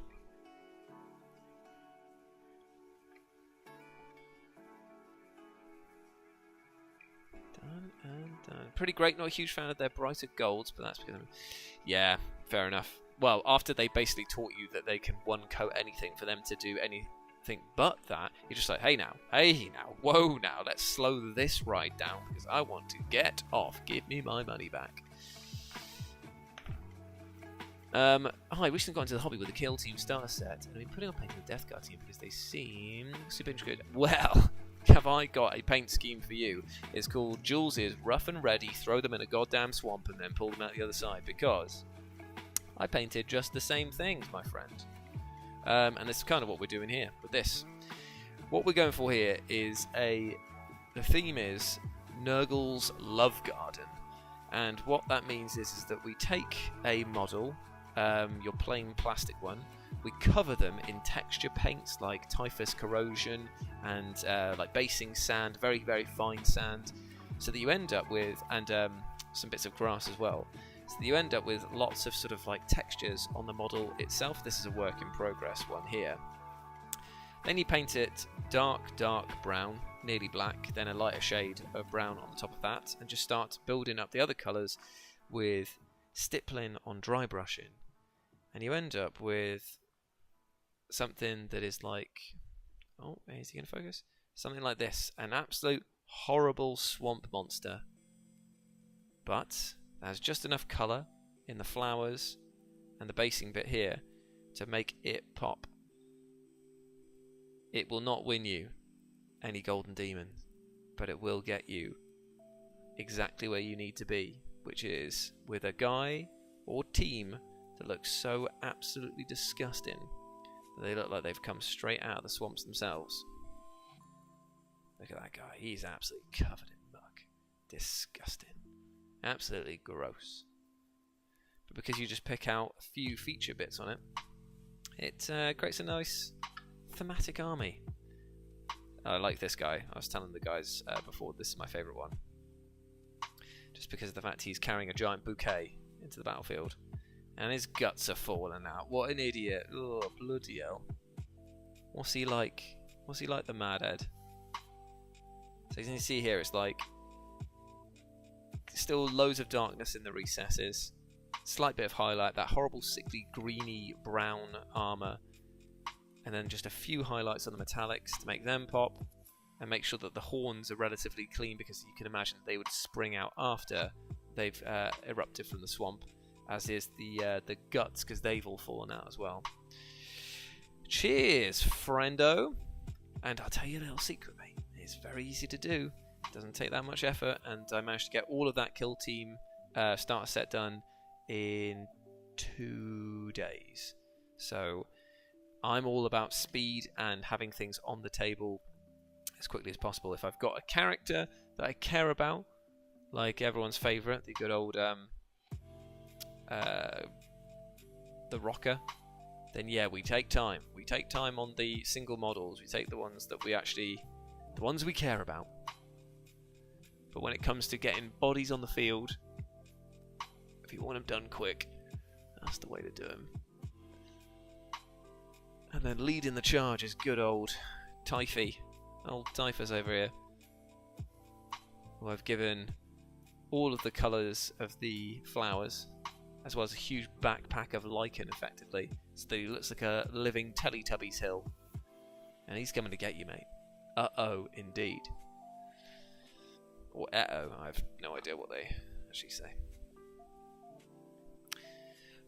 Done and done. Pretty great. Not a huge fan of their brighter golds, but that's because yeah, fair enough. Well, after they basically taught you that they can one coat anything, for them to do anything but that, you're just like, hey now, whoa now, let's slow this ride down because I want to get off. Give me my money back. I recently got into the hobby with the Kill Team starter set, and I've been putting on paint with the Death Guard team because they seem super good. Well, have I got a paint scheme for you? It's called Jules's Rough and Ready, throw them in a goddamn swamp and then pull them out the other side, because I painted just the same things, my friend. And this is kind of what we're doing here with this. What we're going for here is the theme is Nurgle's Love Garden. And what that means is that we take a model, your plain plastic one, we cover them in texture paints like typhus corrosion and like basing sand, very, very fine sand, so that you end up with, and some bits of grass as well, so that you end up with lots of sort of like textures on the model itself. This is a work in progress one here. Then you paint it dark brown, nearly black, then a lighter shade of brown on the top of that, and just start building up the other colours with stippling on dry brushing. And you end up with something that is like, oh, is he going to focus? Something like this, an absolute horrible swamp monster. But there's just enough colour in the flowers and the basing bit here to make it pop. It will not win you any golden demons, but it will get you exactly where you need to be, which is with a guy or team that looks so absolutely disgusting that they look like they've come straight out of the swamps themselves. Look at that guy, he's absolutely covered in muck. Disgusting. Absolutely gross. But because you just pick out a few feature bits on it, it creates a nice thematic army. I like this guy. I was telling the guys before, this is my favourite one. just because of the fact he's carrying a giant bouquet into the battlefield. And his guts are falling out. What an idiot. Oh, bloody hell. What's he like? What's he like, the Mad Ed? So as you can see here, it's like still loads of darkness in the recesses. Slight bit of highlight, that horrible sickly greeny brown armour. And then just a few highlights on the metallics to make them pop. And make sure that the horns are relatively clean, because you can imagine they would spring out after they've erupted from the swamp. As is the guts, because they've all fallen out as well. Cheers, friendo. And I'll tell you a little secret, mate. It's very easy to do. It doesn't take that much effort, and I managed to get all of that kill team starter set done in 2 days. So I'm all about speed and having things on the table as quickly as possible. If I've got a character that I care about, like everyone's favourite, the good old the rocker, then yeah, we take time. We take time on the single models. We take the ones that we actually, the ones we care about. But when it comes to getting bodies on the field, if you want them done quick, that's the way to do them. And then leading the charge is good old Typhy. Old Typhus over here, who I've given all of the colours of the flowers, as well as a huge backpack of lichen, effectively. So that he looks like a living Teletubbies hill. And he's coming to get you, mate. Uh-oh, indeed. Or uh-oh, I have no idea what they actually say.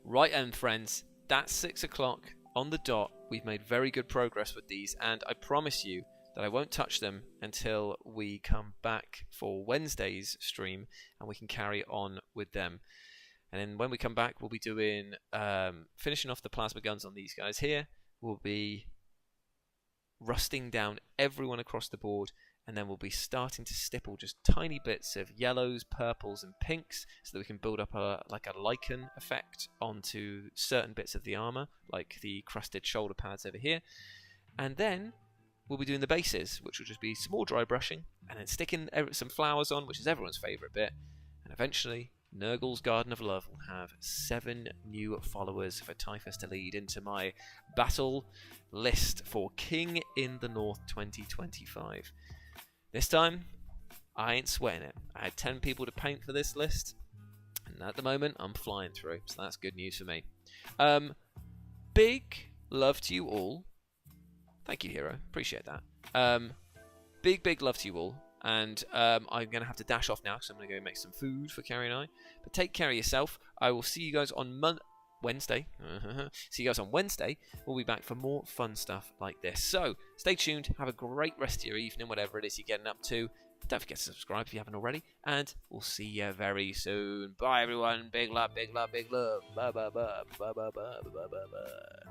Right then, friends, that's 6 o'clock on the dot. We've made very good progress with these, and I promise you that I won't touch them until we come back for Wednesday's stream, and we can carry on with them. And then when we come back, we'll be doing finishing off the plasma guns on these guys here. We'll be rusting down everyone across the board, and then we'll be starting to stipple just tiny bits of yellows, purples and pinks, so that we can build up like a lichen effect onto certain bits of the armor, like the crusted shoulder pads over here. And then we'll be doing the bases, which will just be some more dry brushing, and then sticking some flowers on, which is everyone's favourite bit. And eventually Nurgle's Garden of Love will have 7 new followers for Typhus to lead into my battle list for King in the North 2025. This time, I ain't sweating it. I had 10 people to paint for this list, and at the moment, I'm flying through, so that's good news for me. Big love to you all. Thank you, Hero. Appreciate that. Big love to you all. And I'm going to have to dash off now, because I'm going to go make some food for Carrie and I. But take care of yourself. I will see you guys on Wednesday. See you guys on Wednesday. We'll be back for more fun stuff like this. So, stay tuned. Have a great rest of your evening, whatever it is you're getting up to. Don't forget to subscribe if you haven't already. And we'll see you very soon. Bye, everyone. Big love, big love, big love. Bye, bye, bye. Bye, bye, bye, bye, bye, bye.